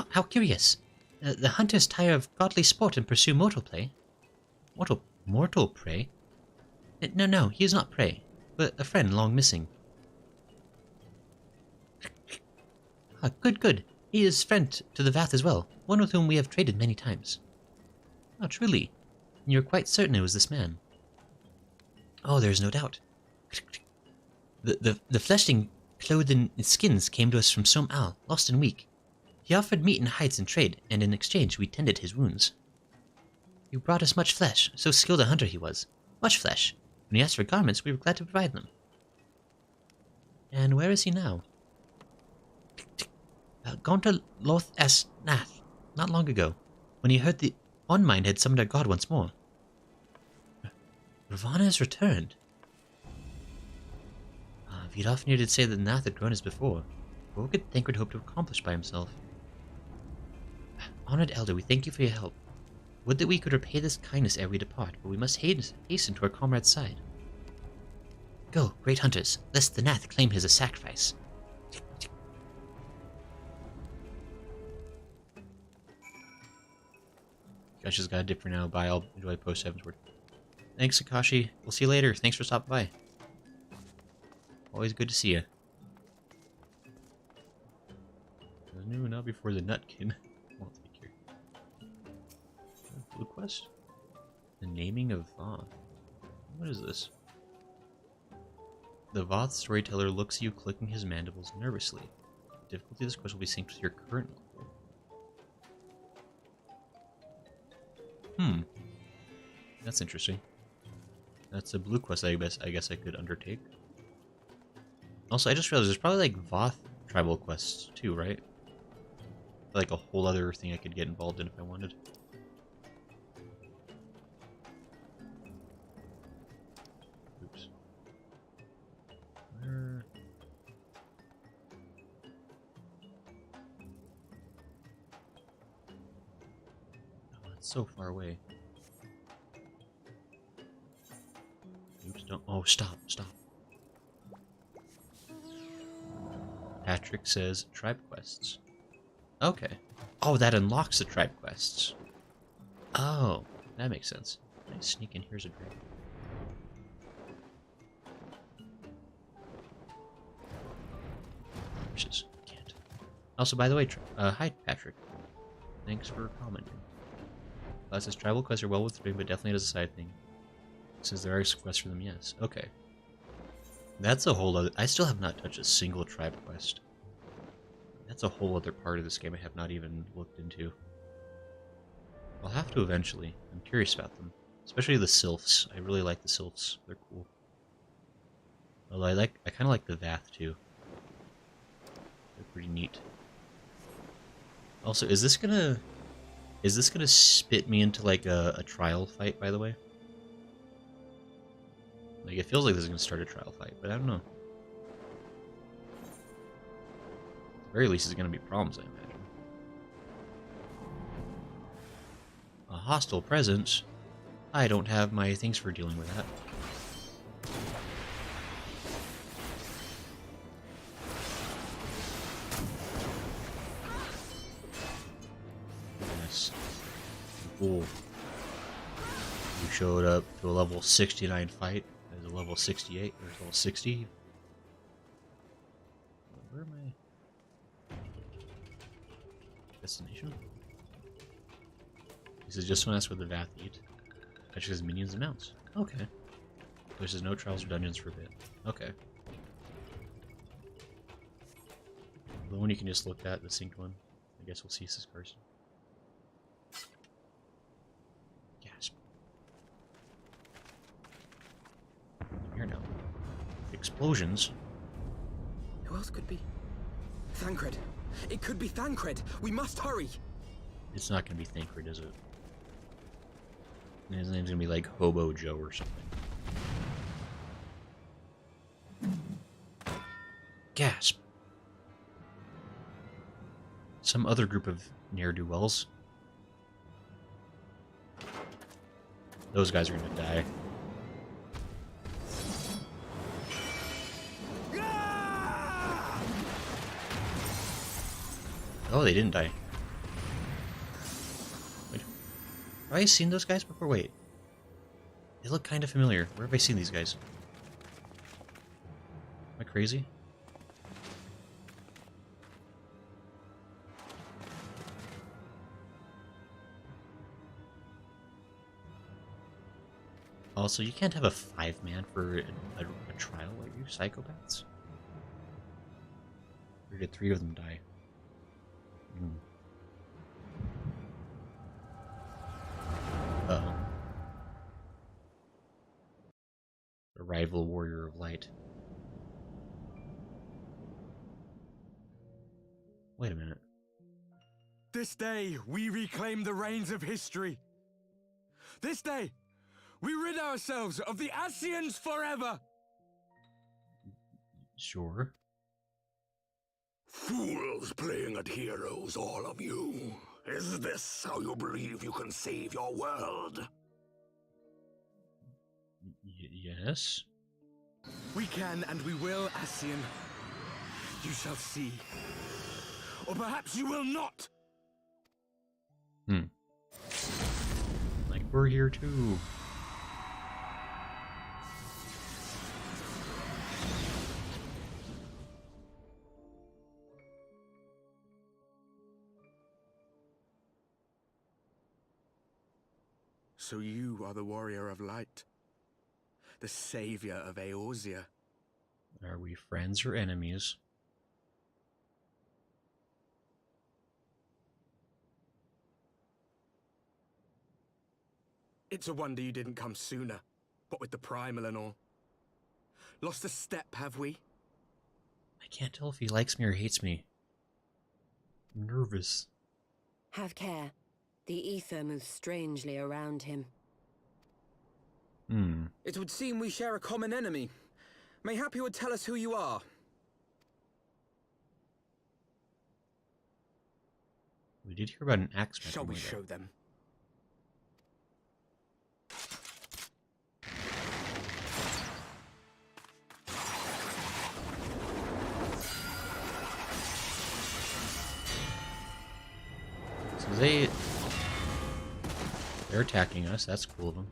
Speaker 2: How curious. The hunters tire of godly sport and pursue mortal prey. Mortal prey? No, he is not prey, but a friend long missing. Good. He is friend to the Vath as well, one with whom we have traded many times. Oh, truly. You're quite certain it was this man? Oh, there is no doubt. The fleshling clothed in skins came to us from Som Al, lost and weak. He offered meat and hides in trade, and in exchange we tended his wounds. He brought us much flesh, so skilled a hunter he was. Much flesh. When he asked for garments, we were glad to provide them. And where is he now? Gone to Loth Es Nath, not long ago, when he heard the Onmind had summoned our god once more. Ravana has returned. Vidofnir did say that Nath had grown as before. What could Thancred hope to accomplish by himself? Honored Elder, we thank you for your help. Would that we could repay this kindness ere we depart, but we must hasten to our comrade's side. Go, great hunters, lest the Nath claim his a sacrifice.
Speaker 1: Akashi's got a dip for now. Bye, I'll enjoy Post-Heavensward. Thanks, Akashi. We'll see you later. Thanks for stopping by. Always good to see you. No, not before the Nutkin. I'll take care. Blue quest? The naming of Voth. What is this? The Voth storyteller looks at you, clicking his mandibles nervously. The difficulty of this quest will be synced with your current level. That's interesting. That's a blue quest I guess I could undertake. Also, I just realized there's probably like Voth tribal quests too, right? Like a whole other thing I could get involved in if I wanted. Oops. Where? Oh, it's so far away. Oops, don't. Oh, stop. Patrick says tribe quests. Okay. Oh, that unlocks the tribe quests. Oh, that makes sense. Can I sneak in? Here's a dragon. Can't. Also, by the way, hi Patrick. Thanks for commenting. Says tribal quests are well worth doing, but definitely as a side thing. Says there are quests for them, yes. Okay. That's a whole other... I still have not touched a single tribe quest. That's a whole other part of this game I have not even looked into. I'll have to eventually. I'm curious about them. Especially the sylphs. I really like the sylphs. They're cool. Although I kind of like the Vath too. They're pretty neat. Also, is this gonna spit me into like a trial fight, by the way? Like, it feels like this is going to start a trial fight, but I don't know. At the very least, there's going to be problems, I imagine. A hostile presence? I don't have my things for dealing with that. Yes. Cool. You showed up to a level 69 fight. There's a level 68, there's level 60. Where am I? Destination? He says, just want to ask where the Vath eat. Actually, has minions and mounts. Okay. There says no trials or dungeons for a bit. Okay. The one you can just look at, the synced one. I guess we'll see this person. Gasp. Here now. Explosions.
Speaker 4: Who else could be? Thancred. It could be Thancred. We must hurry.
Speaker 1: It's not going to be Thancred, is it? His name's going to be like Hobo Joe or something. Gasp. Some other group of ne'er-do-wells. Those guys are going to die. Oh, they didn't die. Have I seen those guys before? Wait. They look kind of familiar. Where have I seen these guys? Am I crazy? Also, you can't have a 5-man for a trial, are you psychopaths? Or did 3 of them die? Uh-oh. The rival warrior of light. Wait a minute.
Speaker 10: This day, we reclaim the reins of history. This day, we rid ourselves of the Ascians forever!
Speaker 1: Sure.
Speaker 11: Fools playing at heroes, all of you. Is this how you believe you can save your world?
Speaker 1: Yes?
Speaker 10: We can and we will, Ascian. You shall see. Or perhaps you will not!
Speaker 1: Like we're here too.
Speaker 10: So you are the warrior of light. The savior of Eorzea.
Speaker 1: Are we friends or enemies?
Speaker 10: It's a wonder you didn't come sooner, what with the primal and all. Lost a step, have we?
Speaker 1: I can't tell if he likes me or hates me. I'm nervous.
Speaker 8: Have care. The ether moves strangely around him.
Speaker 4: It would seem we share a common enemy. Mayhap you would tell us who you are.
Speaker 1: We did hear about an axe.
Speaker 10: Shall we show them?
Speaker 1: So they're attacking us. That's cool of them.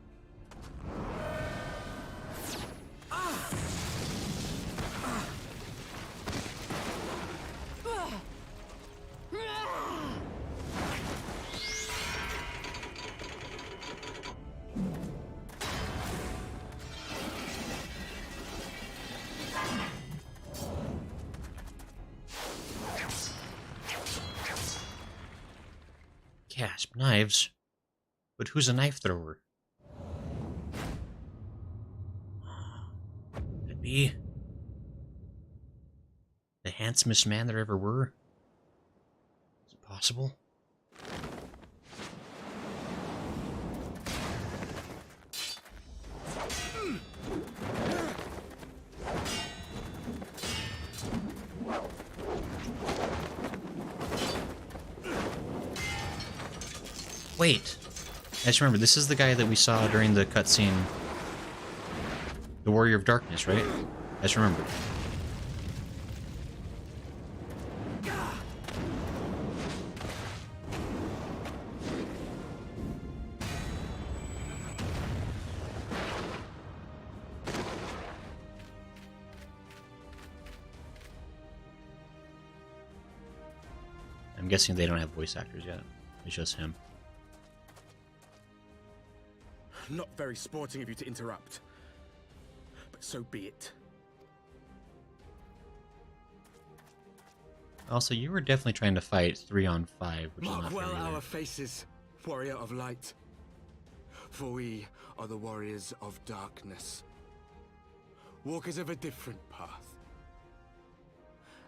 Speaker 1: Gasp, knives. But who's a knife thrower? Could be the handsomest man there ever were. Is it possible? Wait. I just remember, this is the guy that we saw during the cutscene. The Warrior of Darkness, right? I just remember. I'm guessing they don't have voice actors yet. It's just him.
Speaker 10: Not very sporting of you to interrupt. But so be it.
Speaker 1: Also, you were definitely trying to fight 3-on-5, which is
Speaker 10: Mark
Speaker 1: not
Speaker 10: well
Speaker 1: fair either.
Speaker 10: our faces, warrior of light. For we are the warriors of darkness. Walkers of a different path.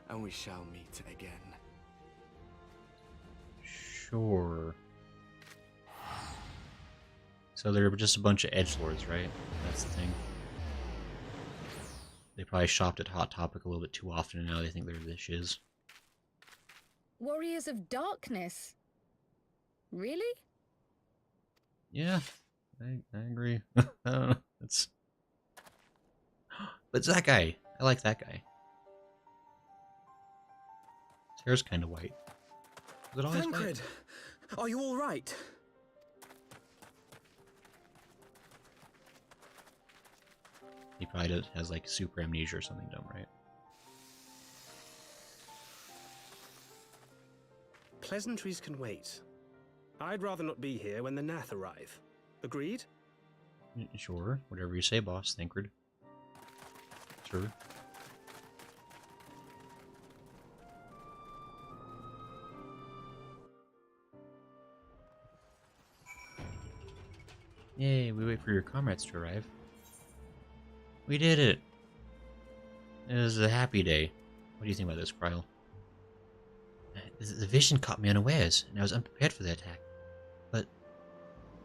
Speaker 10: And we shall meet again.
Speaker 1: Sure. So they're just a bunch of edgelords, right? That's the thing. They probably shopped at Hot Topic a little bit too often, and now they think they're the shiz.
Speaker 7: Warriors of Darkness? Really?
Speaker 1: Yeah, I agree. I don't know. It's... But it's that guy. I like that guy. His hair's kind of white. Is it always white?
Speaker 4: Tancred, are you all right?
Speaker 1: He probably has like super amnesia or something dumb, right?
Speaker 12: Pleasantries can wait. I'd rather not be here when the Nath arrive. Agreed?
Speaker 1: Sure, whatever you say, boss. Thancred. Sure. Yay, we wait for your comrades to arrive. We did it! It was a happy day. What do you think about this, Kryle? The vision caught me unawares, and I was unprepared for the attack. But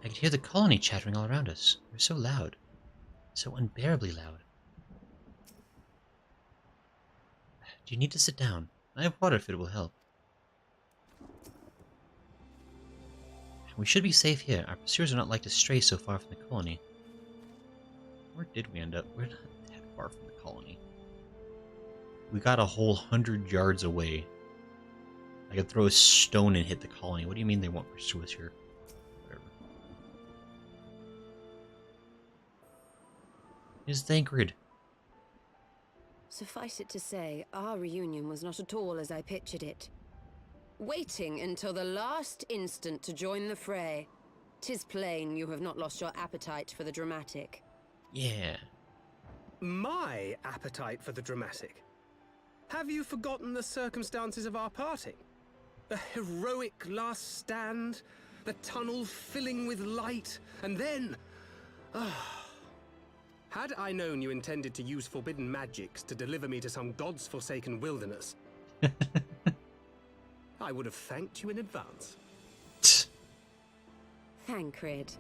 Speaker 1: I could hear the colony chattering all around us. They were so loud. So unbearably loud. Do you need to sit down? I have water if it will help. We should be safe here. Our pursuers are not like to stray so far from the colony. Where did we end up? We're not that far from the colony. We got a whole 100 yards away. I could throw a stone and hit the colony. What do you mean they won't pursue us here? Whatever. Is Thancred.
Speaker 8: Suffice it to say, our reunion was not at all as I pictured it. Waiting until the last instant to join the fray. 'Tis plain you have not lost your appetite for the dramatic.
Speaker 1: Yeah.
Speaker 12: My appetite for the dramatic? Have you forgotten the circumstances of our parting? The heroic last stand, the tunnel filling with light, and then... Had I known you intended to use forbidden magics to deliver me to some god's forsaken wilderness, I would have thanked you in advance.
Speaker 8: Thancred.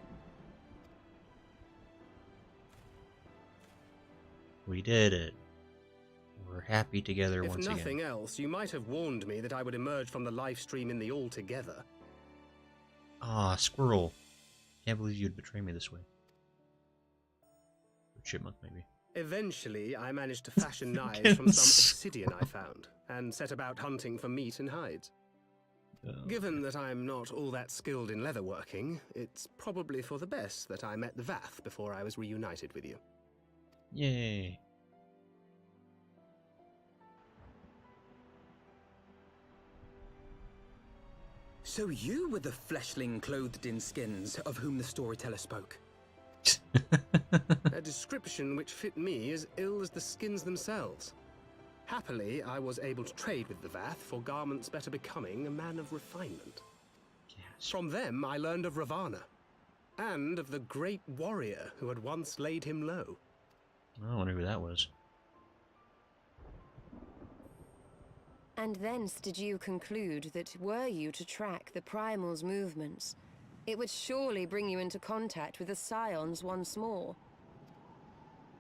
Speaker 1: We did it. We're happy together once again.
Speaker 12: If nothing else, you might have warned me that I would emerge from the live stream in the Altogether.
Speaker 1: Ah, squirrel. Can't believe you'd betray me this way. Or chipmunk, maybe.
Speaker 12: Eventually, I managed to fashion knives from some obsidian I found, and set about hunting for meat and hides. Given that I'm not all that skilled in leatherworking, it's probably for the best that I met the Vath before I was reunited with you.
Speaker 1: Yay.
Speaker 4: So you were the fleshling clothed in skins of whom the storyteller spoke?
Speaker 12: A description which fit me as ill as the skins themselves. Happily, I was able to trade with the Vath for garments better becoming a man of refinement.
Speaker 1: Yes.
Speaker 12: From them, I learned of Ravana, and of the great warrior who had once laid him low.
Speaker 1: I wonder who that was.
Speaker 8: And thence did you conclude that were you to track the Primal's movements, it would surely bring you into contact with the Scions once more.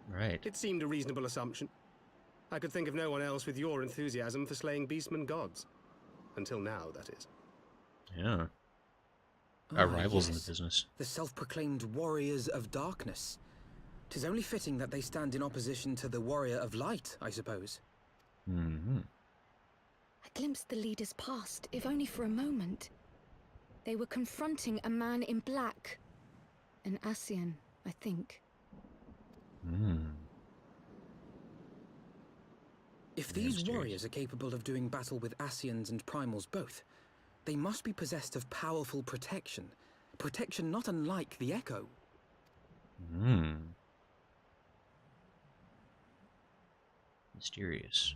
Speaker 1: Right.
Speaker 12: It seemed a reasonable assumption. I could think of no one else with your enthusiasm for slaying beastmen gods. Until now, that is.
Speaker 1: Yeah. Our rivals in the business.
Speaker 4: The self-proclaimed warriors of darkness. 'Tis only fitting that they stand in opposition to the warrior of light, I suppose.
Speaker 1: Mm-hmm.
Speaker 7: I glimpsed the leaders past, if only for a moment. They were confronting a man in black. An Ascian, I think.
Speaker 4: If these warriors are capable of doing battle with Ascians and Primals both, they must be possessed of powerful protection. Protection not unlike the Echo.
Speaker 1: Mysterious.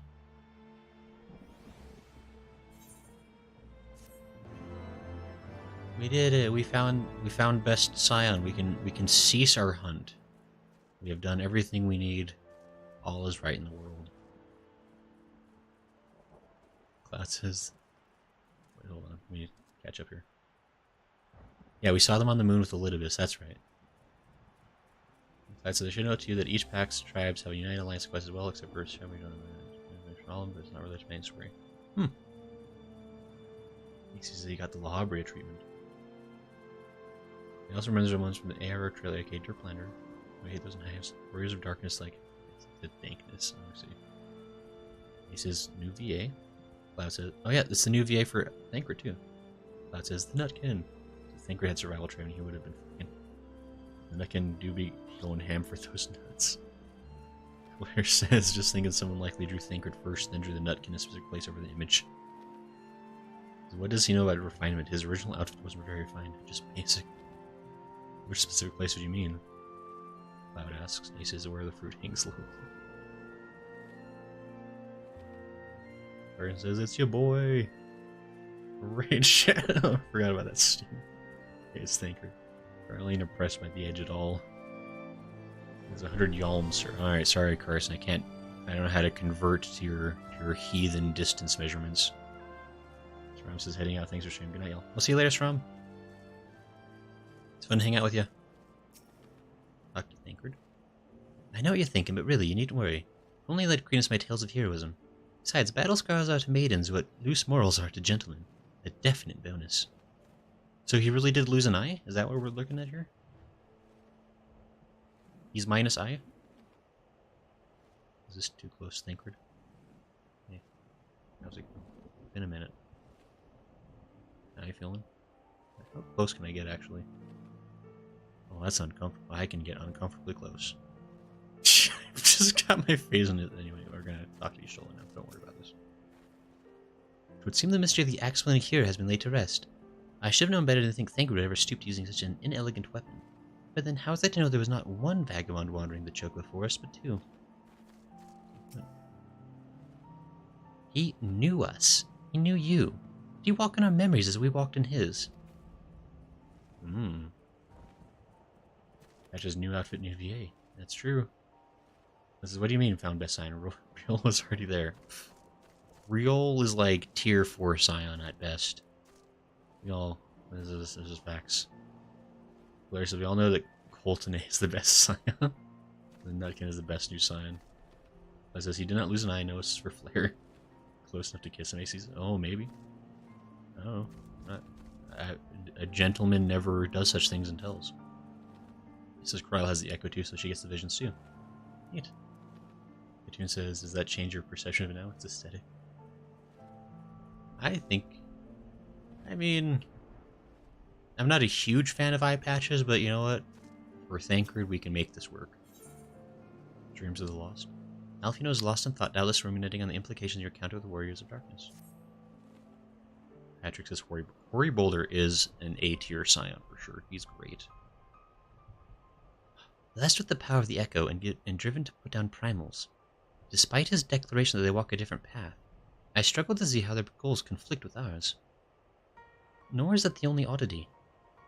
Speaker 1: We did it. We found best Scion. We can cease our hunt. We have done everything we need. All is right in the world. Cloud says... Wait, hold on. We need to catch up here. Yeah, we saw them on the moon with Elidibus. That's right. Cloud says, I should note to you that each pack's tribes have a United Alliance quest as well, except for Shami, but it's not really to main story. He says that he got the La Habrea treatment. He also remembers the ones from the AR trailer, aka Derplander. I hate those knives. Warriors of Darkness, like, the dankness. Let me see. He says, new VA. Cloud says, oh yeah, it's the new VA for Thancred too. Cloud says, the Nutkin. If Thancred had survival training, he would have been fucking... The Nutkin do be going ham for those nuts. Claire says, just thinking someone likely drew Thancred first, then drew the nut in a specific place over the image. So what does he know about refinement? His original outfit wasn't very refined, just basic. Which specific place would you mean? Cloud asks. He says where the fruit hangs low. Claire says, it's your boy! Great shadow! Forgot about that steam. Okay, it's Thancred. Apparently impressed by the edge at all. There's 100 yalms, sir. Alright, sorry, Carson. I don't know how to convert to your heathen distance measurements. Strom says, heading out. Thanks for streaming. Good night, y'all. We'll see you later, Strom. It's fun to hang out with you. Talk to Thancred. I know what you're thinking, but really, you needn't worry. Only led credence my tales of heroism. Besides, battle scars are to maidens what loose morals are to gentlemen. A definite bonus. So he really did lose an eye? Is that what we're looking at here? He's minus eye? Is this too close, Thancred? Okay. How's it going? Been a minute. How you feeling? How close can I get, actually? Oh, that's uncomfortable. I can get uncomfortably close. I've just got my face on it. Anyway, we're gonna talk to you, Shola, now. Don't worry about this. It would seem the mystery of the axe wielding here has been laid to rest. I should have known better than to think Thancred would ever stoop to using such an inelegant weapon. But then how was I to know there was not one vagabond wandering the Choco Forest, but two? He knew us. He knew you. Did he walk in our memories as we walked in his? That's his new outfit, new VA. That's true. This is, what do you mean found best sign? Real was already there. Real is like tier 4 Scion at best. This is facts. Blair said, we all know that Colton is the best Scion. And Nutkin is the best new Scion. It says he did not lose an eye, no, it's for Flair. Close enough to kiss him. He oh, maybe. Oh, a gentleman never does such things and tells. He says Kryl has the echo too, so she gets the visions too. Neat. Katoon says, does that change your perception of it now? It's aesthetic. I mean, I'm not a huge fan of eye patches, but you know what? For Thancred, we can make this work. Dreams of the Lost. Alphinaud is lost in thought, doubtless ruminating on the implications of your encounter with the Warriors of Darkness. Patrick says Hoary Boulder is an A-tier Scion for sure. He's great. Blessed with the power of the Echo and driven to put down primals. Despite his declaration that they walk a different path, I struggle to see how their goals conflict with ours. Nor is that the only oddity.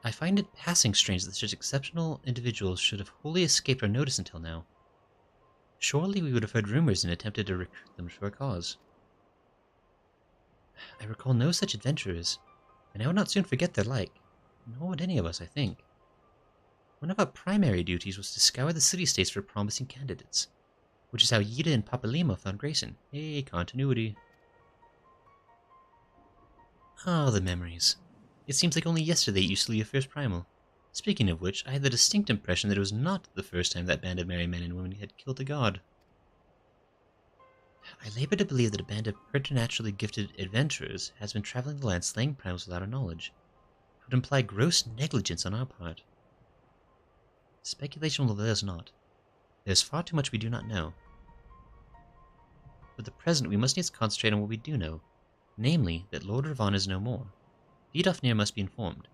Speaker 1: I find it passing strange that such exceptional individuals should have wholly escaped our notice until now. Surely we would have heard rumors and attempted to recruit them to our cause. I recall no such adventurers, and I would not soon forget their like, nor would any of us, I think. One of our primary duties was to scour the city-states for promising candidates, which is how Yida and Papalimo found Grayson. Hey, continuity. Oh, the memories. It seems like only yesterday you slew your first primal. Speaking of which, I had the distinct impression that it was not the first time that band of merry men and women had killed a god. I labor to believe that a band of preternaturally gifted adventurers has been traveling the land slaying primals without our knowledge. It would imply gross negligence on our part. Speculation will avail us not. There is far too much we do not know. For the present, we must needs concentrate on what we do know, namely, that Lord Ravon is no more. Vidofnir must be informed.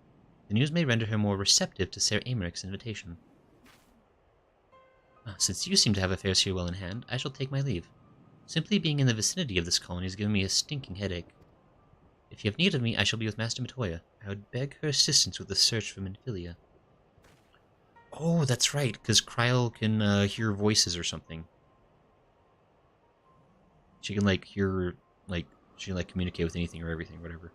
Speaker 1: The news may render her more receptive to Ser Amaric's invitation. Since you seem to have affairs here well in hand, I shall take my leave. Simply being in the vicinity of this colony has given me a stinking headache. If you have need of me, I shall be with Master Matoya. I would beg her assistance with the search for Minfilia. Oh, that's right, because Kryl can hear voices or something. She can, hear, she can, communicate with anything or everything, whatever.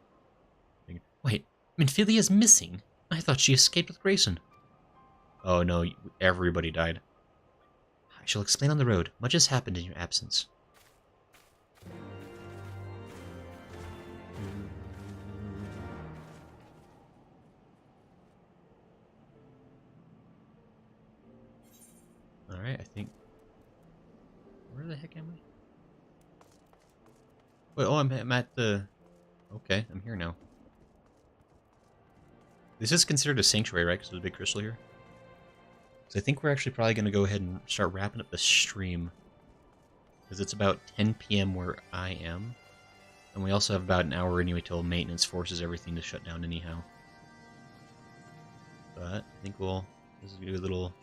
Speaker 1: Wait, Minfilia's missing? I thought she escaped with Grayson. Oh no, everybody died. I shall explain on the road. Much has happened in your absence. Alright, I think... Where the heck am I? Wait, oh, I'm at the... Okay, I'm here now. This is considered a sanctuary, right? Because there's a big crystal here. So I think we're actually probably going to go ahead and start wrapping up the stream. Because it's about 10 p.m. where I am. And we also have about an hour anyway till maintenance forces everything to shut down anyhow. But I think this is going to be a little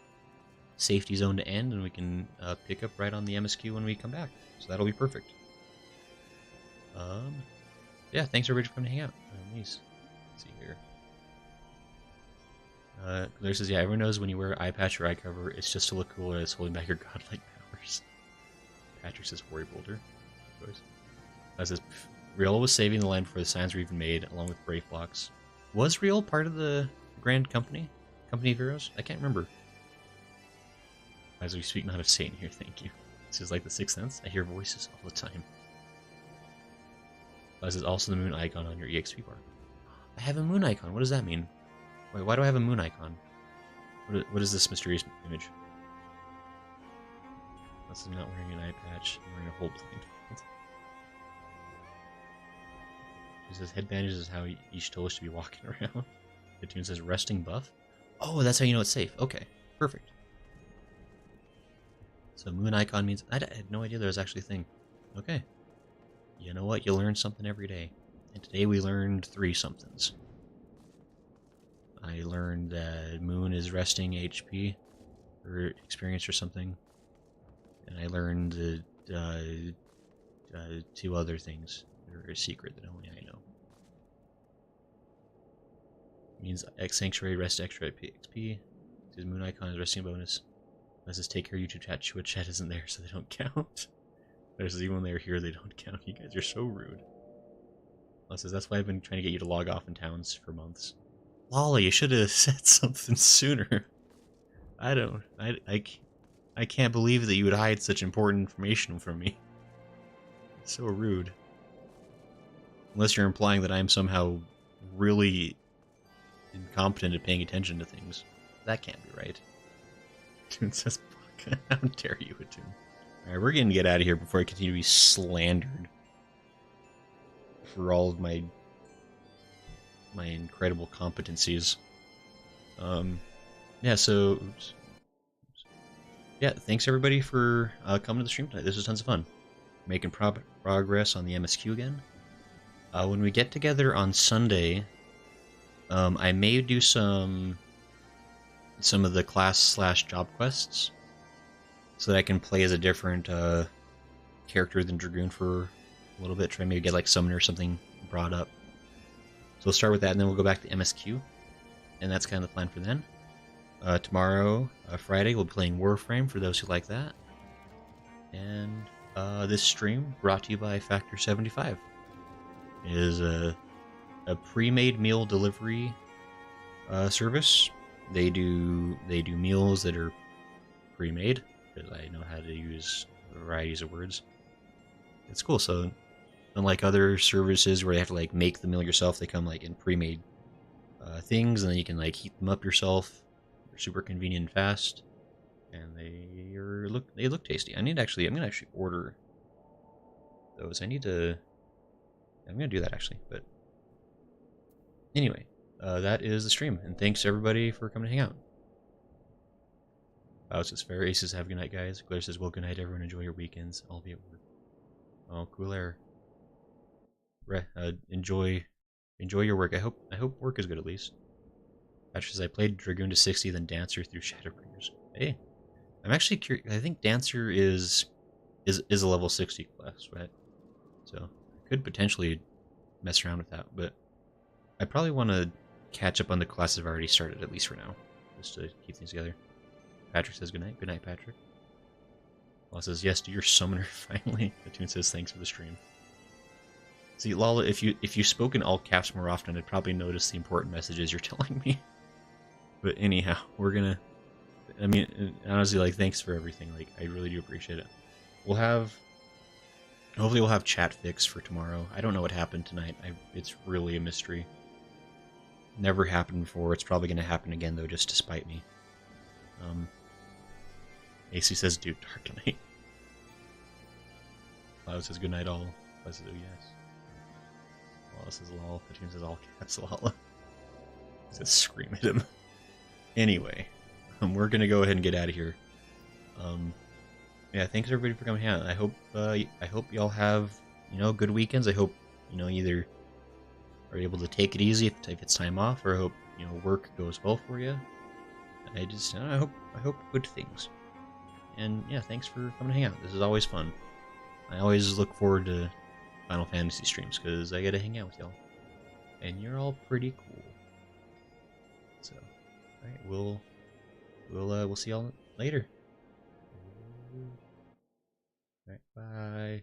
Speaker 1: safety zone to end, and we can pick up right on the MSQ when we come back. So that'll be perfect. Yeah, thanks everybody for coming to hang out. Let's see here. Claire says, yeah, everyone knows when you wear an eye patch or eye cover, it's just to look cooler. It's holding back your godlike powers. Patrick says, Worry Boulder. Says, Riel was saving the land before the signs were even made, along with brave blocks. Was Riel part of the Grand Company? Company of Heroes? I can't remember. As we speak not of Satan here, thank you. This is like the Sixth Sense. I hear voices all the time. This is also the moon icon on your EXP bar. I have a moon icon. What does that mean? Wait, why do I have a moon icon? What is this mysterious image? Unless I'm not wearing an eye patch, I'm wearing a whole blindfold. It says head bandage is how Ishtola should be walking around. The tune says resting buff. Oh, that's how you know it's safe. Okay, perfect. So moon icon means... I had no idea there was actually a thing. Okay. You know what? You learn something every day. And today we learned 3 somethings. I learned that moon is resting HP or experience or something. And I learned 2 other things that are a secret that only I know. It means X Sanctuary rest extra XP. His moon icon is resting bonus. Let's just take care of YouTube chat. Twitch chat isn't there, so they don't count. There's even when they're here, they don't count. You guys are so rude. Says, that's why I've been trying to get you to log off in towns for months. Lolly, you should have said something sooner. I can't believe that you would hide such important information from me. It's so rude. Unless you're implying that I'm somehow really incompetent at paying attention to things. That can't be right. Toon says, fuck. How dare you, Toon. Alright, we're gonna get out of here before I continue to be slandered for all of my incredible competencies. Yeah, so... Oops. Yeah, thanks everybody for coming to the stream tonight. This was tons of fun. Making progress on the MSQ again. When we get together on Sunday, I may do some of the class/job quests, so that I can play as a different character than Dragoon for a little bit. Try maybe get like Summoner or something brought up. So we'll start with that, and then we'll go back to MSQ, and that's kind of the plan for then. Tomorrow, Friday, we'll be playing Warframe for those who like that. And this stream, brought to you by Factor 75, is a pre-made meal delivery service. They do meals that are pre-made, because I know how to use varieties of words. It's cool. So unlike other services where you have to like make the meal yourself, they come like in pre-made things, and then you can like heat them up yourself. They're super convenient and fast, and they look tasty. I'm gonna actually order those. I'm gonna do that actually. But anyway, that is the stream, and thanks everybody for coming to hang out. It says fair. Ace says have a good night, guys. Claire says well, good night everyone. Enjoy your weekends. I'll be at work. Oh, cool air. Enjoy your work. I hope work is good at least. Patrick says I played Dragoon to 60, then Dancer through Shadowbringers. Hey, I'm actually curious. I think Dancer is a level 60 class, right? So I could potentially mess around with that, but I probably want to catch up on the classes I've already started, at least for now, just to keep things together. Patrick says good night. Good night, Patrick. Law says yes to your summoner finally. The Toon says thanks for the stream. See, Lala, if you spoke in all caps more often, I'd probably notice the important messages you're telling me. But anyhow, we're gonna... I mean, honestly, like, thanks for everything. Like, I really do appreciate it. Hopefully we'll have chat fixed for tomorrow. I don't know what happened tonight. It's really a mystery. Never happened before. It's probably gonna happen again, though, just to spite me. AC says, dude, dark night. Cloud says, good night, all. Cloud says, oh, yes. Lala says, lol. Patchoon says, all caps, lol. He says, scream at him. Anyway, we're gonna go ahead and get out of here. Yeah, thanks everybody for coming out. I hope y'all have, you know, good weekends. I hope, you know, either are able to take it easy if it's time off, or I hope, you know, work goes well for you. I hope good things. And yeah, thanks for coming to hang out. This is always fun. I always look forward to Final Fantasy streams because I get to hang out with y'all, and you're all pretty cool. So, all right, we'll see y'all later. All right, bye.